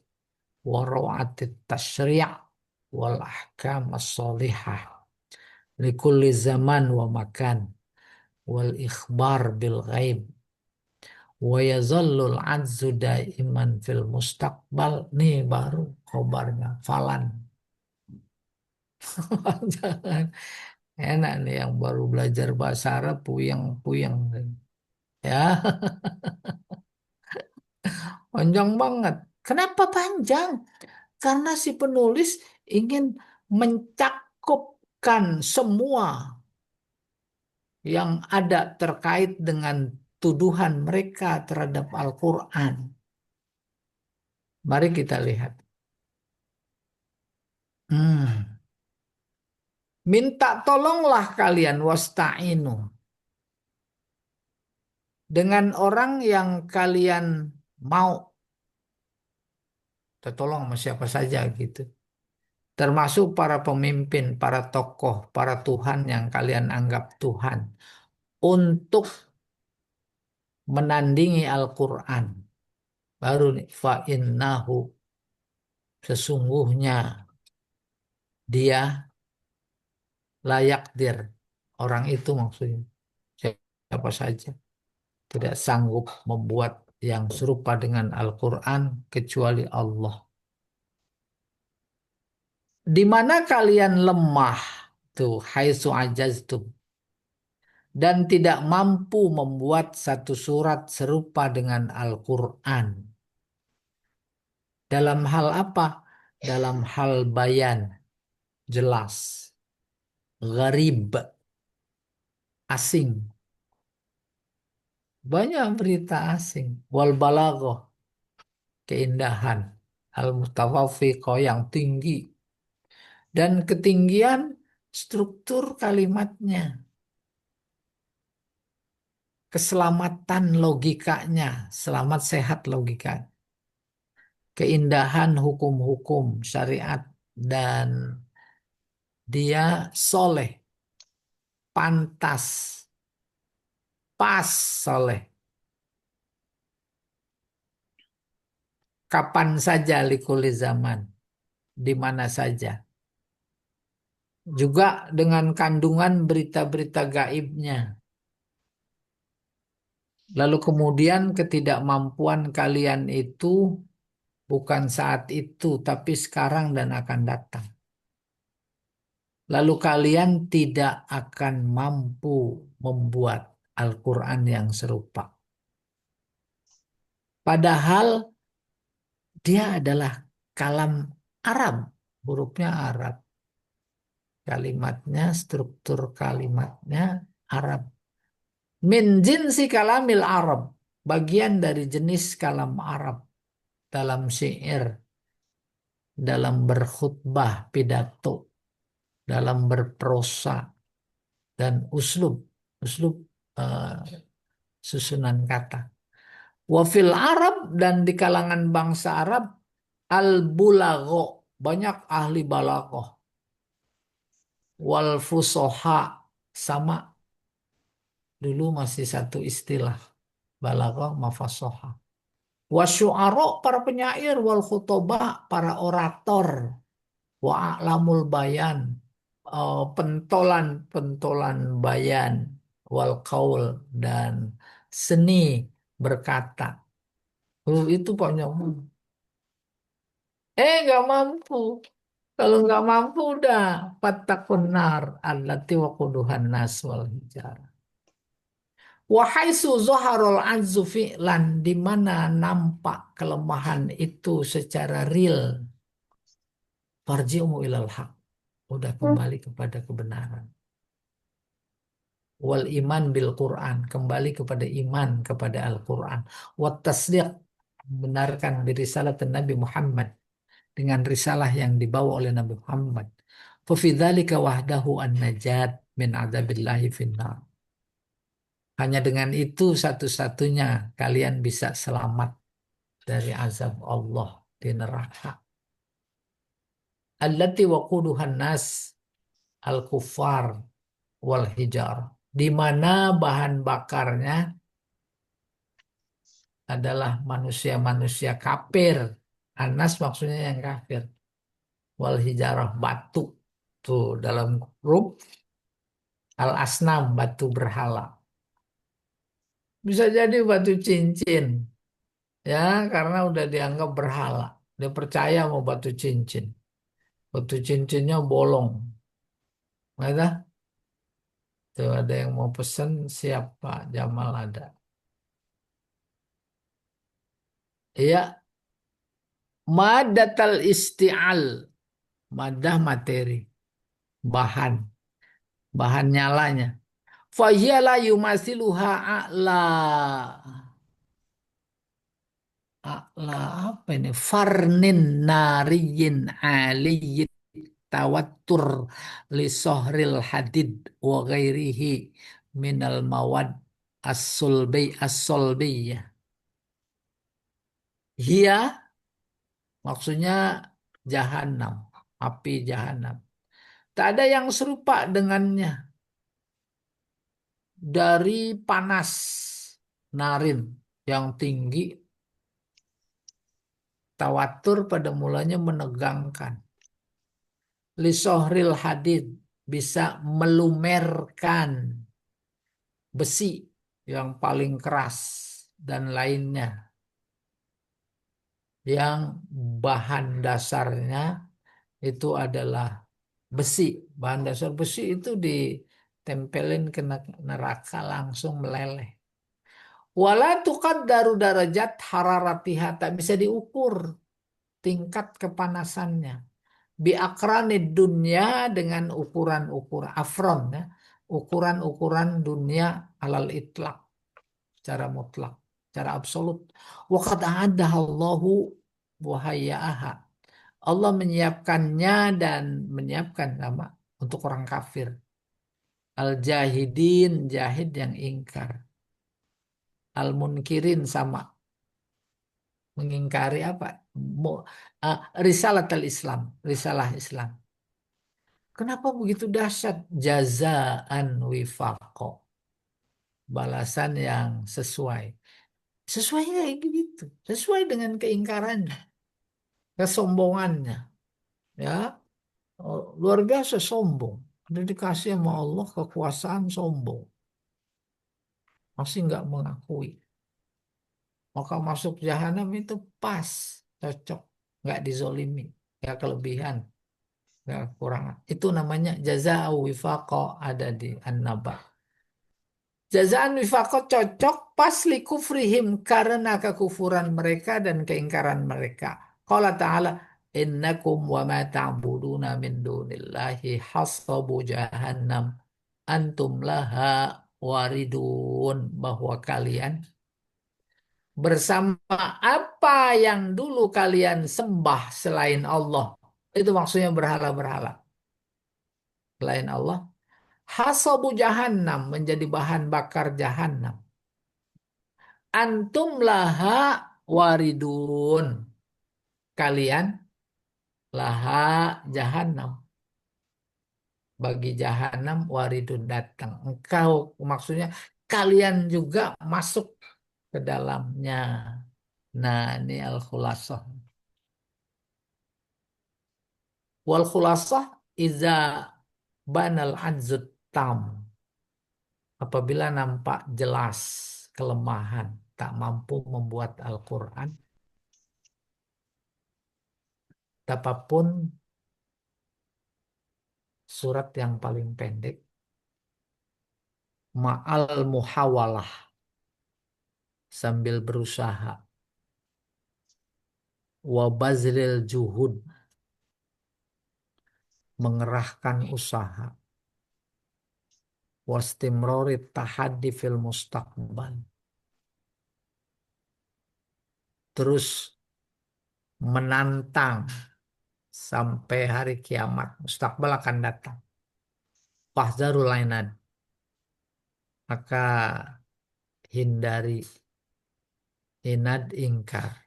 wa raw'atit tasyri' wal ahkam as-salihah likulli zaman wa makan wal ikhbar bil ghaib wa yazallul azzu daiman fil mustaqbal. Nih baru khobarnya falan. Jangan, enak nih yang baru belajar bahasa Arab puyeng-puyeng ya. Panjang banget. Kenapa panjang? Karena si penulis ingin mencakup semua yang ada terkait dengan tuduhan mereka terhadap Al-Quran. Mari kita lihat. Hmm. Minta tolonglah kalian wasta'inu dengan orang yang kalian mau. Kita tolong sama siapa saja gitu. Termasuk para pemimpin, para tokoh, para Tuhan yang kalian anggap Tuhan. Untuk menandingi Al-Quran. Baru nih, fa'innahu. Sesungguhnya dia layak dir. Orang itu maksudnya. Siapa saja. Tidak sanggup membuat yang serupa dengan Al-Quran kecuali Allah. Di mana kalian lemah tuh haitsu ajaztum dan tidak mampu membuat satu surat serupa dengan Al-Quran. Dalam hal apa? Dalam hal bayan, jelas, gharib, asing. Banyak berita asing. Wal balaghah, keindahan. Al-mutawafiqah yang tinggi. Dan ketinggian struktur kalimatnya. Keselamatan logikanya. Selamat sehat logika. Keindahan hukum-hukum syariat. Dan dia soleh. Pantas. Pas soleh. Kapan saja likuli zaman. Di mana saja. Juga dengan kandungan berita-berita gaibnya. Lalu kemudian ketidakmampuan kalian itu bukan saat itu, tapi sekarang dan akan datang. Lalu kalian tidak akan mampu membuat Al-Quran yang serupa. Padahal dia adalah kalam Arab, hurufnya Arab. Kalimatnya, struktur kalimatnya Arab. Min jinsi kalamil Arab. Bagian dari jenis kalam Arab. Dalam syair. Dalam berkhutbah, pidato. Dalam berprosa. Dan uslub. Uslub susunan kata. Wafil Arab dan di kalangan bangsa Arab. Al-bulagho. Banyak ahli balaghah. Wal fusoha. Sama. Dulu masih satu istilah. Balaghah mafasoha. Wasyu'ara para penyair wal khutobah para orator wa a'lamul bayan pentolan-pentolan bayan wal qaul dan seni berkata. Itu banyak. Nggak mampu. Kalau nggak mampu udah fattaqun nar allati waquduhan nas wal hijarah. Wahaisu zoharul azzu fi'lan di mana nampak kelemahan itu secara real. Farji'u ilal haq. Udah kembali kepada kebenaran. Wal iman bil Quran. Kembali kepada iman kepada Al-Quran. Wat tasdiq. Benarkan birisalat Nabi Muhammad. Dengan risalah yang dibawa oleh Nabi Muhammad. Fafidzalika wahdahu an-najat min adabillahi finnar. Hanya dengan itu satu-satunya kalian bisa selamat dari azab Allah di neraka. Allati waquduhan nas al-kuffar wal hijar. Di mana bahan bakarnya adalah manusia-manusia kafir. Anas maksudnya yang kafir. Wal hijarah batu. Tuh dalam grup al-asnam batu berhala. Bisa jadi batu cincin. Ya karena udah dianggap berhala. Dia percaya mau batu cincin. Batu cincinnya bolong. Ada? Tuh ada yang mau pesen siap Pak Jamal ada. Iya, madatal isti'al, madah materi, bahan. bahan nyalanya. Fahiya la yumasiluha a'la. A'la apa ini? Farnin nariyin aliyin tawattur li sohril hadid wa ghairihi minal mawad as-sulbiyah. Hiya maksudnya jahanam, api jahanam. Tak ada yang serupa dengannya dari panas narin yang tinggi, tawatur pada mulanya menegangkan. Lisohril hadid bisa melumerkan besi yang paling keras dan lainnya yang bahan dasarnya itu adalah besi. Bahan dasar besi itu ditempelin ke neraka langsung meleleh. Wala tuqaddaru darajat hararatiha, tak bisa diukur tingkat kepanasannya. Bi akranid dunya dengan ukuran-ukuran afron ya, ukuran-ukuran dunia alal itlak secara mutlak, secara absolut. Wa qad Allahu wahayyaha. Allah menyiapkannya dan menyiapkan nama untuk orang kafir. Al-jahidin, jahid yang ingkar. Al-munkirin sama mengingkari apa? Mo- Risalah al-Islam, risalah Islam. Kenapa begitu dahsyat? Jazaan wifaqo. Balasan yang sesuai. Sesuai kayak gitu. Sesuai dengan keingkarannya, kesombongannya. Ya, oh, luar biasa sombong. Udah dikasih sama Allah kekuasaan sombong. Masih nggak mengakui. Maka masuk jahanam itu pas, cocok. Nggak dizolimi, nggak kelebihan, nggak kekurangan. Itu namanya jazaa wifaqa ada di An-Naba. Jazaan wifaqah cocok pas li kufrihim karena kekufuran mereka dan keingkaran mereka. Qala ta'ala innakum wa ma ta'buduna min dunillahi hasabu jahannam antum laha waridun, bahwa kalian bersama apa yang dulu kalian sembah selain Allah. Itu maksudnya berhala-berhala selain Allah. Hasabu jahannam menjadi bahan bakar jahannam. Antum laha waridun. Kalian laha jahanam. Bagi jahanam waridun datang. Engkau maksudnya kalian juga masuk ke dalamnya. Nah, ini al-khulasah. Wal khulasah iza banal adzut tam. Apabila nampak jelas kelemahan, tak mampu membuat Al-Quran, apapun surat yang paling pendek, ma'al muhawalah, sambil berusaha, wa bazlil juhud, mengerahkan usaha, wastimrori tahaddi fil mustaqbal, terus menantang sampai hari kiamat, mustaqbal akan datang. Fahzarul lainad, maka hindari inad ingkar.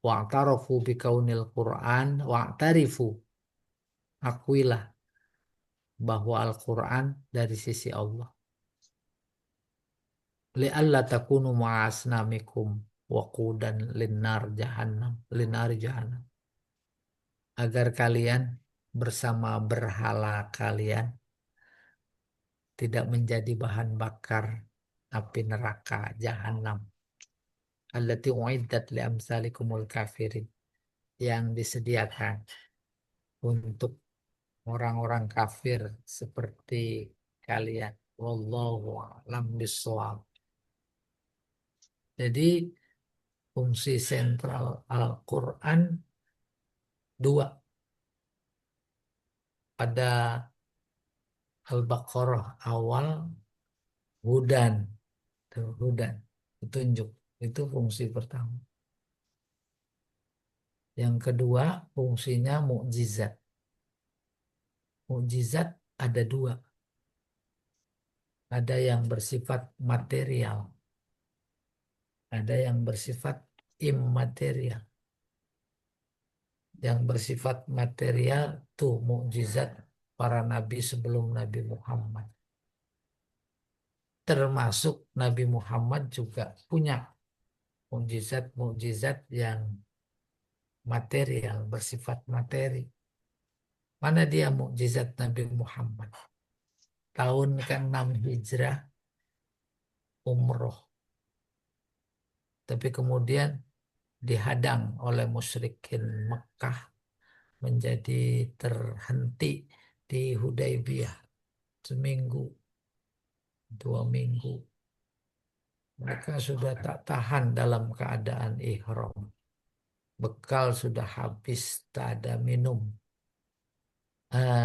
Wa'tarafu bikaunil Qur'an wa'tarifu, akuilah bahwa Al-Quran dari sisi Allah. Li'alla takunu ma'asnamikum waqudan linar jahannam. Agar kalian bersama berhala kalian tidak menjadi bahan bakar api neraka jahanam. Allati uiddat liamsalikumul kafirin, yang disediakan untuk orang-orang kafir seperti kalian. Wallahu a'lam bishawab. Jadi fungsi sentral Al-Quran dua. Ada Al-Baqarah awal hudan, tuh, hudan, petunjuk. Itu fungsi pertama. Yang kedua, fungsinya mukjizat. Mukjizat ada dua. Ada yang bersifat material, ada yang bersifat immaterial. Yang bersifat material tuh mukjizat para nabi sebelum Nabi Muhammad. Termasuk Nabi Muhammad juga punya mukjizat-mukjizat yang material, bersifat materi. Mana dia mukjizat Nabi Muhammad? Tahun ke-6 Hijrah, umroh. Tapi kemudian dihadang oleh musyrikin Mekah, menjadi terhenti di Hudaybiyah seminggu, 2 minggu. Mereka sudah tak tahan dalam keadaan ihram. Bekal sudah habis, tak ada minum.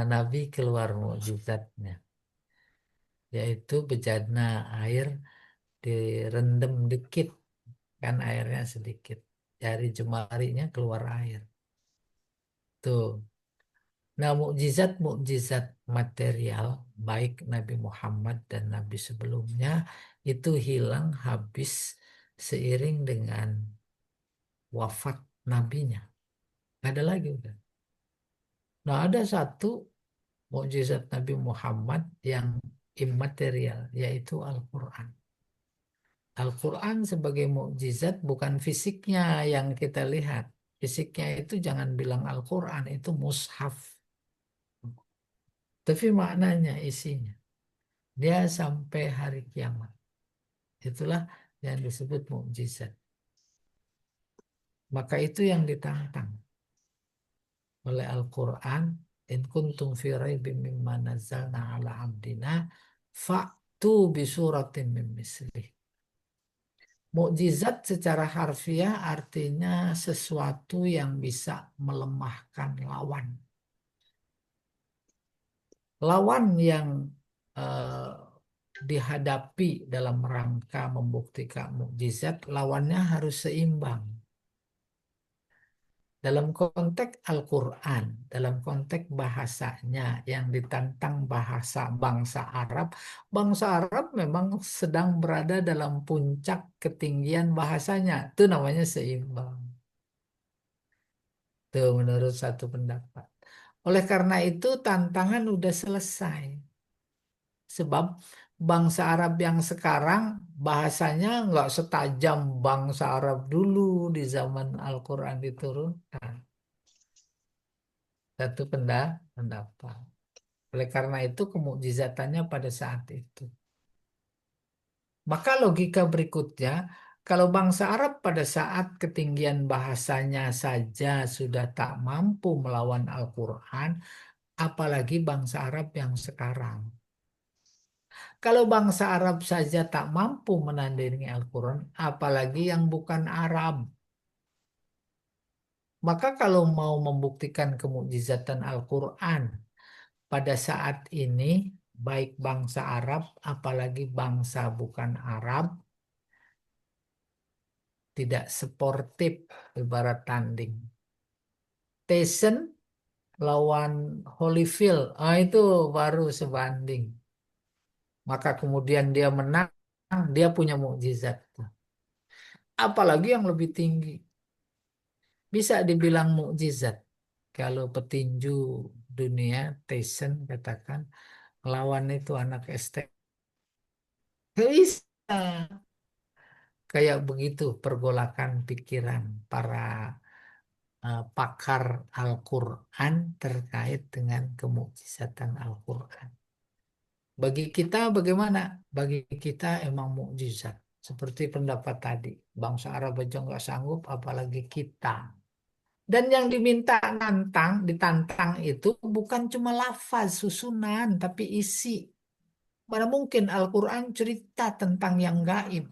Nabi keluar mukjizatnya, yaitu bejana air direndam dikit, kan airnya sedikit. Dari jemarinya keluar air. Tuh. Nah, mukjizat-mukjizat material, baik Nabi Muhammad dan Nabi sebelumnya, itu hilang habis seiring dengan wafat nabinya. Nggak ada lagi udah. Nah, ada satu mukjizat Nabi Muhammad yang immaterial, yaitu Al-Quran. Al-Quran sebagai mukjizat bukan fisiknya yang kita lihat. Fisiknya itu jangan bilang Al-Quran, itu mushaf. Tapi maknanya, isinya. Dia sampai hari kiamat. Itulah yang disebut mukjizat. Maka itu yang ditantang oleh Al-Quran. In kuntum fi raibim mimma nazzalna ala abdina fa'tu bisuratim min mislih. Mukjizat secara harfiah artinya sesuatu yang bisa melemahkan lawan. Lawan yang eh, dihadapi dalam rangka membuktikan mukjizat, lawannya harus seimbang. Dalam konteks Al-Quran, dalam konteks bahasanya yang ditantang bahasa bangsa Arab memang sedang berada dalam puncak ketinggian bahasanya. Itu namanya seimbang. Itu menurut satu pendapat. Oleh karena itu tantangan udah selesai. Sebab bangsa Arab yang sekarang bahasanya nggak setajam bangsa Arab dulu di zaman Al-Quran diturunkan. Satu pendapat. Oleh karena itu kemukjizatannya pada saat itu. Maka logika berikutnya, kalau bangsa Arab pada saat ketinggian bahasanya saja sudah tak mampu melawan Al-Quran, apalagi bangsa Arab yang sekarang. Kalau bangsa Arab saja tak mampu menandingi Al-Quran, apalagi yang bukan Arab. Maka kalau mau membuktikan kemukjizatan Al-Quran pada saat ini, baik bangsa Arab, apalagi bangsa bukan Arab, tidak sportif ibarat tanding. Tyson lawan Holyfield, itu baru sebanding. Maka kemudian dia menang, dia punya mukjizat. Apalagi yang lebih tinggi, bisa dibilang mukjizat. Kalau petinju dunia, Tyson katakan, lawan itu anak ST. Bisa. Kayak begitu pergolakan pikiran para pakar Al-Quran terkait dengan kemukjizatan Al-Quran. Bagi kita bagaimana? Bagi kita emang mukjizat. Seperti pendapat tadi, bangsa Arab aja nggak sanggup, apalagi kita. Dan yang diminta ditantang itu bukan cuma lafaz, susunan, tapi isi. Mana mungkin Al-Quran cerita tentang yang gaib?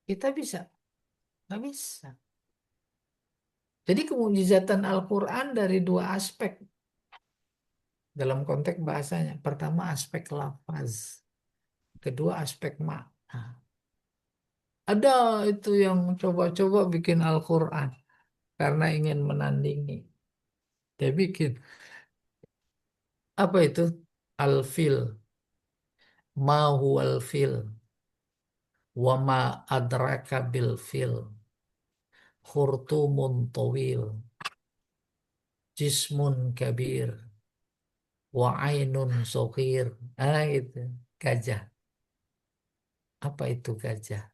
Kita bisa, nggak bisa. Jadi kemujizatan Al-Quran dari dua aspek. dalam konteks bahasanya. Pertama aspek lafaz, kedua aspek makna. Ada itu yang coba-coba bikin Al-Quran karena ingin menandingi. Dia bikin apa itu? Al-fil, ma huwal fil, wa ma adraka bil fil, khurtumun tawil, jismun kabir, wa ainun soghir. Ah gitu. Gajah. Apa itu gajah?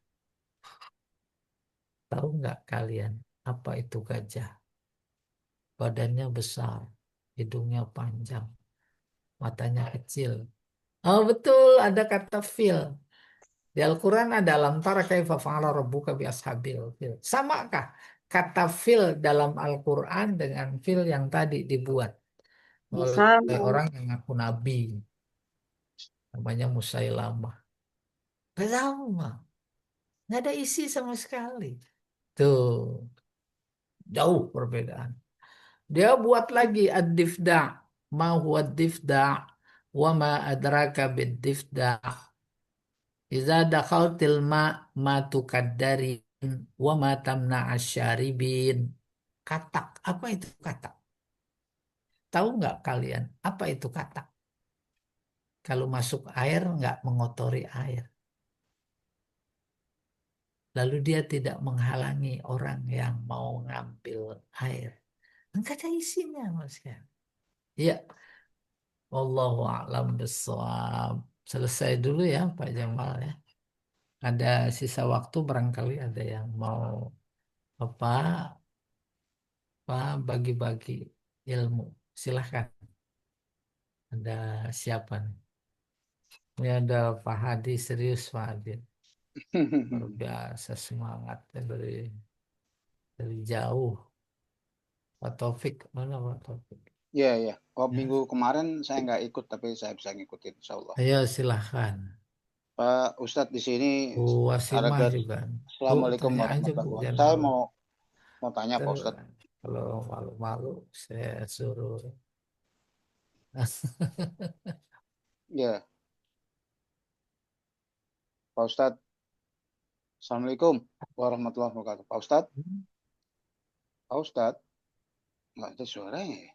Tahu nggak kalian apa itu gajah? Badannya besar, hidungnya panjang, matanya kecil. Oh betul, ada kata fil. Di Al-Quran ada alam tara kaifa fa'ala rabbuka bi ashabil fil. Samakah kata fil dalam Al-Quran dengan fil yang tadi dibuat oleh Sama. orang yang ngaku nabi, namanya Musailamah? Gak sama, nggak ada isi sama sekali. Tuh, jauh perbedaan. Dia buat lagi ad-difda. Ma huwa ad-difda wa ma adraka bid-difda. Iza dakhaltil ma tukaddarin wa ma tamna asyaribin. Katak. Apa itu katak? Tahu nggak kalian apa itu katak? Kalau masuk air nggak mengotori air. Lalu dia tidak menghalangi orang yang mau ngambil air. Enggak ada isinya mas kan. Iya, wallahu a'lam bishawab. Selesai dulu ya Pak Jamal ya. Ada sisa waktu barangkali ada yang mau apa bagi-bagi ilmu. Silahkan. Ada siapa nih? Ini ada Pak Hadi, serius Pak Hadi. Luar biasa semangatnya dari jauh. Pak Taufik, mana Pak Taufik? Iya, iya. Oh, Ya. minggu kemarin saya nggak ikut, tapi saya bisa ngikutin, insya Allah. Ayo silahkan. Pak Ustadz di sini, Bu Wasimah Harakat. juga. Bu, Assalamualaikum tanya aja Bu, warahmatullahi wabarakatuh. jangan Saya malu. mau tanya Pak Ntar Ustadz. kalau malu-malu saya suruh. Ya, Pak Ustadz. Assalamualaikum warahmatullahi wabarakatuh. Pak Ustadz, Pak Ustadz, nggak ada suaranya ya?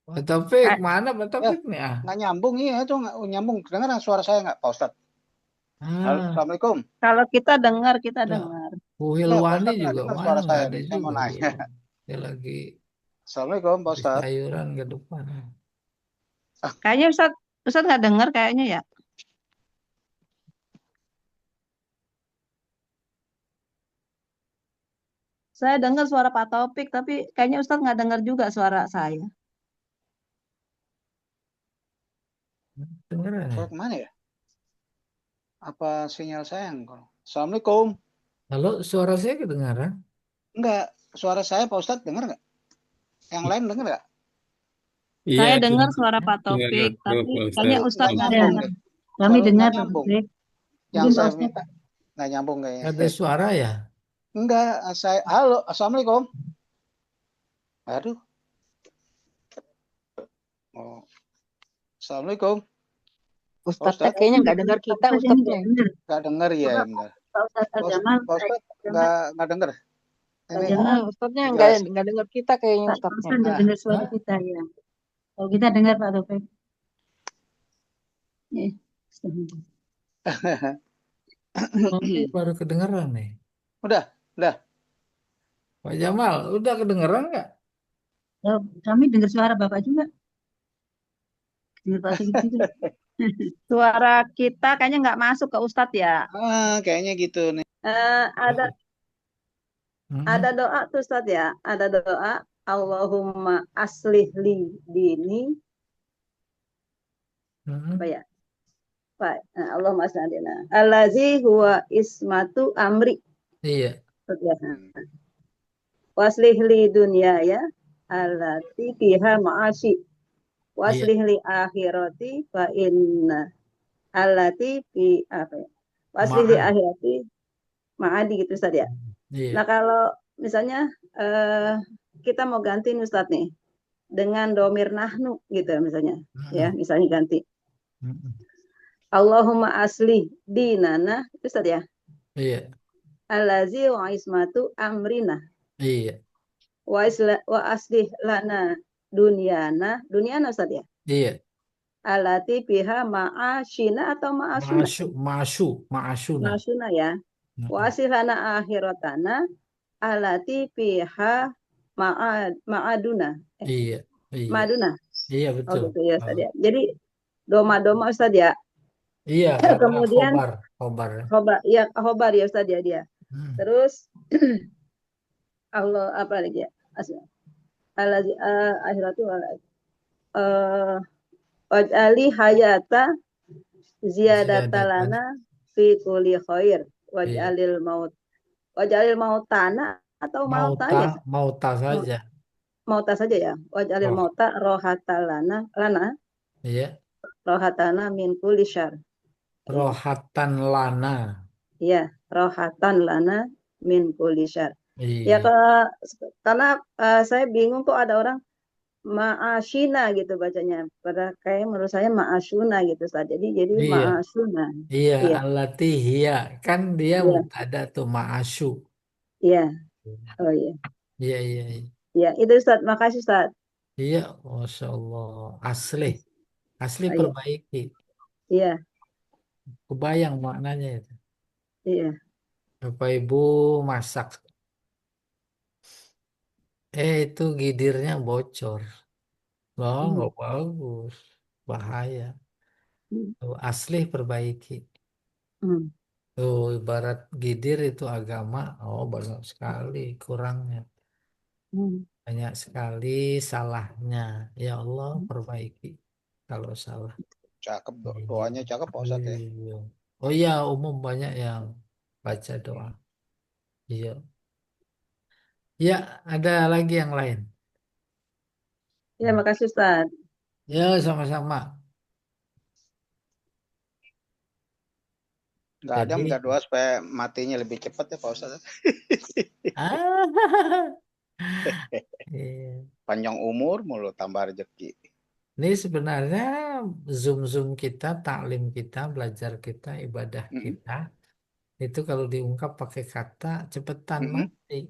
Pak Taufik, Kak, mana Pak Ya, Taufik nih ah? nggak nyambung iya itu nggak nyambung. Dengar suara saya nggak, Pak Ustadz? Ah, Assalamualaikum. kalau kita dengar, kita ya. dengar. Bu Enggak, Pak Hilwani Ustadz nggak juga dengar mana suara nggak saya ada nih. Saya mau juga nanya. belum. Dia lagi Assalamualaikum, Pak di Ustadz. sayuran ke depan. Kayaknya Ustadz nggak dengar kayaknya ya. Saya dengar suara Pak Taufik, tapi kayaknya Ustadz nggak dengar juga suara saya. Dengeran ya? Saya kemana ya? Apa sinyal saya yang kurang? Assalamualaikum. Halo, suara saya kedengaran? Enggak, suara saya Pak Ustadz dengar nggak? Yang lain dengar nggak? Iya, Saya dengar suara Pak dengar Taufik, tuh tapi Pak kayaknya Ustadz. Nggak Ustadz nggak nyambung dengar. deh. Kami Nggak dengar Pak nyambung. Taufik. Yang Mungkin Pak saya Ustadz minta nggak nyambung kayaknya. Ada suara ya? Enggak, saya halo, assalamualaikum. Aduh, oh, assalamualaikum. Pak Ustadznya Ustadz kayaknya nggak dengar kita Ustadz ini Ustadz nggak ya. dengar. nggak dengar ya, Coba benar. Pak Ustadz Pak Al-Jamal, Pak Ustadz dengar nggak dengar. Pak Ini Jamal, Ustadznya jelas. nggak dengar kita kayaknya Pak Ustadznya. Ustadz nggak Nah, dengar suara Hah? kita ya. Kalau kita dengar Pak Taufik. Eh, Astagfirullah. Nanti baru kedengeran nih. udah. Pak Jamal, udah kedengeran nggak? Ya, kami dengar suara Bapak juga. Dengar Pak Taufik juga. Suara kita kayaknya nggak masuk ke Ustadz ya. Kayaknya gitu nih. Ada Mm-mm. doa tuh Ustadz ya. Ada doa Allahumma aslih li dini apa Mm-mm. ya? Pak, Allahumma aslih li dina. Allazi huwa ismatu amri. Iya. Ustadz ya. Hmm. Waslih li dunya ya. Allati fiha ma'ashi. Iya. Waslih li akhirati fa inna allati fi apa ya? Waslih li Maaf. akhirati ma'adi gitu Ustadz ya. Iya. Nah kalau misalnya kita mau ganti nih Ustadz nih. dengan domir nahnu gitu misalnya. Ya, Mm-mm. misalnya ganti. Mm-mm. Allahumma asli dinana, itu Ustaz ya. Iya, Allazi wa ismatu amrina. iya, Wa aslih lana dunyana Ustaz ya. iya. Alati piha ma'ashina atau ma'asuna. Ma'asuna. Ma'asuna ya. Wa Mm-mm. aslih lana akhiratana alati piha ma'aduna. Iya, iya, Maduna. iya Oh betul. gitu ya Ustaz Oh, ya. Jadi doma-doma Ustaz ya. iya, karena Kemudian khobar. khobar ya Ustaz ya dia. Hmm. Terus Allah apa lagi ya? Alazi akhiratu waj'ali hayata Ziyadatan. ziyadatalana fi kulli khair Iya. waj'alil mautana atau mauta Mauta, aja mauta saja. mauta saja ya waj'alil Roh, mauta iya. rohatana min kulli syar ya Rohatan lana. ya rohatan lana min kulli syar ya Iya, karena saya bingung kok ada orang Ma'ashina gitu bacanya. Pada kayak menurut saya ma'ashuna gitu Ustaz. Jadi iya, ma'ashuna. iya. Iya, Allati hiya. Kan dia iya, mubtada tuh ma'asyu. iya. Oh iya. Iya, iya, iya. Iya, itu Ustaz. Makasih Ustaz. Iya, Masya Allah. Asli. Asli Oh, iya, perbaiki. iya, Kebayang maknanya itu. iya. Bapak Ibu masak. Itu gidirnya bocor. Loh, Hmm, nggak bagus. Bahaya. hmm, Tuh, asli perbaiki. hmm, Tuh, ibarat gidir itu agama. Oh, banyak sekali kurangnya. hmm, Banyak sekali salahnya. Ya Allah, perbaiki kalau salah. Cakep, Iya. doanya cakep Pak Ustadz ya. Iya. Oh iya, umum banyak yang baca doa. Iya. Ya, ada lagi yang lain. Iya, makasih Ustaz. Ya, sama-sama. Nggak ada yang Jadi, minta doa supaya matinya lebih cepat ya Pak Ustadz. ah, iya. Panjang umur mulu tambah rezeki. Ini sebenarnya Zoom-Zoom kita, taklim kita, belajar kita, ibadah Mm-mm, kita, itu kalau diungkap pakai kata cepetan mm-mm. mati.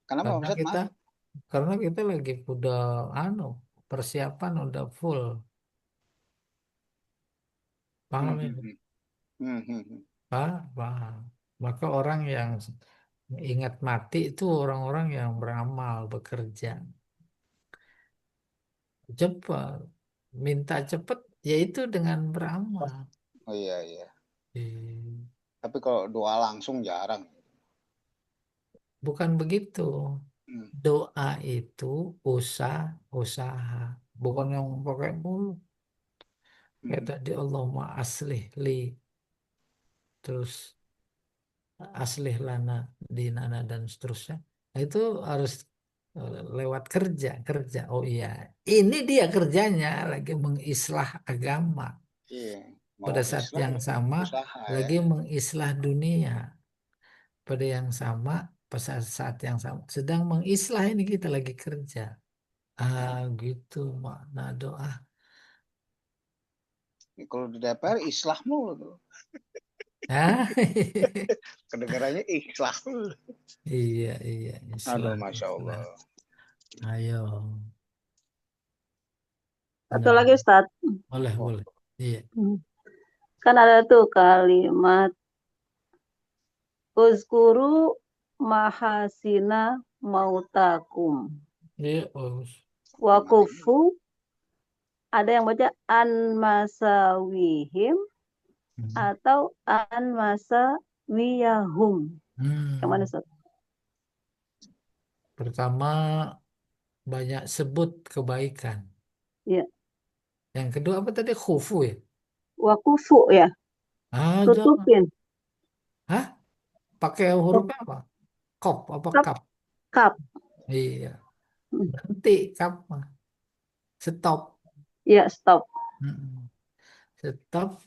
Kenapa Pak Karena Ustadz kita mati? karena kita lagi udah anu persiapan udah full. Paham itu? Mm-mm, mm-mm. Paham. Maka orang yang ingat mati itu orang-orang yang beramal, bekerja. Cepat. Minta cepat yaitu dengan beramal. Oh iya iya. Eh, Tapi kalau doa langsung jarang. Bukan begitu. Mm, Doa itu usaha. Bukan yang pakai mulu. Kayak mm. tadi Allahumma aslih li. Terus aslih lana dinana dan seterusnya. Nah, itu harus lewat kerja. Oh iya, ini dia kerjanya lagi mengislah agama. Iya. Mau Pada saat Islam yang ya sama usaha ya. lagi mengislah dunia. Pada yang sama, pada saat yang sama sedang mengislah ini kita lagi kerja. Gitu makna doa. Kalau di DPR islah mulu tuh. Ah, Kedengarannya islah mulu. iya, iya, Aduh, islah, Masya islah. Allah. Ayo. Satu Nah, lagi Ustaz. boleh, Oh, boleh. Iya. Hmm. Kan ada tuh kalimat uzkuru mahasina mautakum. Iya, bagus. kalimat ini. Wakufu ada yang baca an masawihim Hmm. atau an masawiyahum. Yang mana Hmm. Ustaz? Pertama, banyak sebut kebaikan. Iya. Yang kedua apa tadi? Khufu ya? Wakufu ya, Jangan. tutupin. Hah? Pakai huruf apa? Kop apa Kap, kap? kap. Iya. Hmm. Berhenti kap mah. Stop. Ya, stop. Mm-mm. Stop.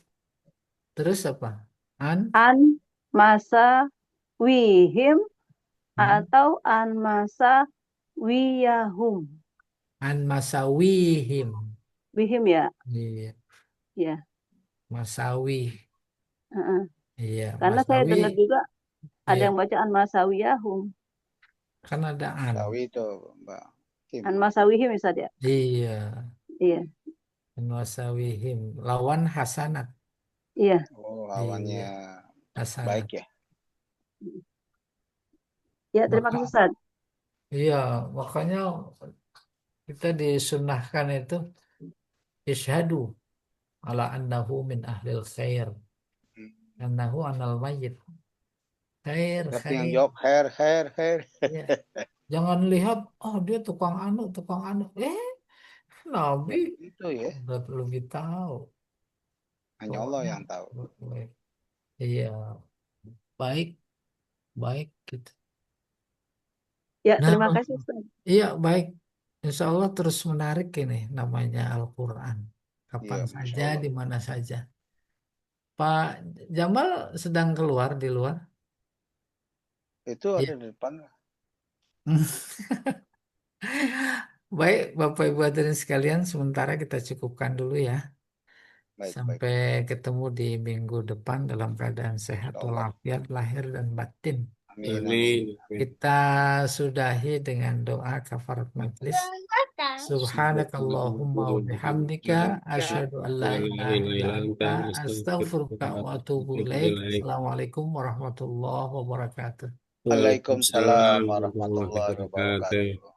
Terus apa? An. An masa wihim Hmm. atau an masa wiyahum. An masawihim. Bihim ya. Iya, Ya. masawi. Heeh. Iya, Karena saya masawi. dengar juga ada Iya, yang baca an masawiyahum. kan ada an. Tahu itu Mbak Kim. An masawihim ya Ustaz ya. Iya, Iya. an masawihim. Lawan hasanat. Iya. Oh, lawannya Iya, hasanat. baik ya. Ya, terima Maka, kasih Ustaz. iya, makanya kita disunahkan itu isyhadu ala annahu min ahlil khair. Hmm. Annahu anal mayyit. Khair, Tapi yang khair. jawab hair. Iya. Jangan lihat, oh dia tukang anu. Nabi Itu ya, udah lebih tahu. hanya Allah Pokoknya yang tahu. baik. Iya, baik, baik gitu. Ya, Nah, terima kasih Ustaz. iya baik. Insya Allah terus menarik ini namanya Al-Quran. Kapan Iya, Masya saja, Allah. di mana saja. Pak Jamal sedang keluar di luar. Itu Iya. ada di depan. Baik, Bapak Ibu hadirin sekalian, sementara kita cukupkan dulu ya. Baik. Sampai ketemu di minggu depan dalam keadaan sehat Insya Allah. walafiat lahir dan batin. Amin. Amin. Kita sudahi dengan doa kafarat majelis. Subhanakallahumma wa bihamdika asyhadu an la ilaha illa anta astaghfiruka wa atubu ilaik. Assalamualaikum warahmatullahi wabarakatuh. Waalaikumsalam warahmatullahi wabarakatuh.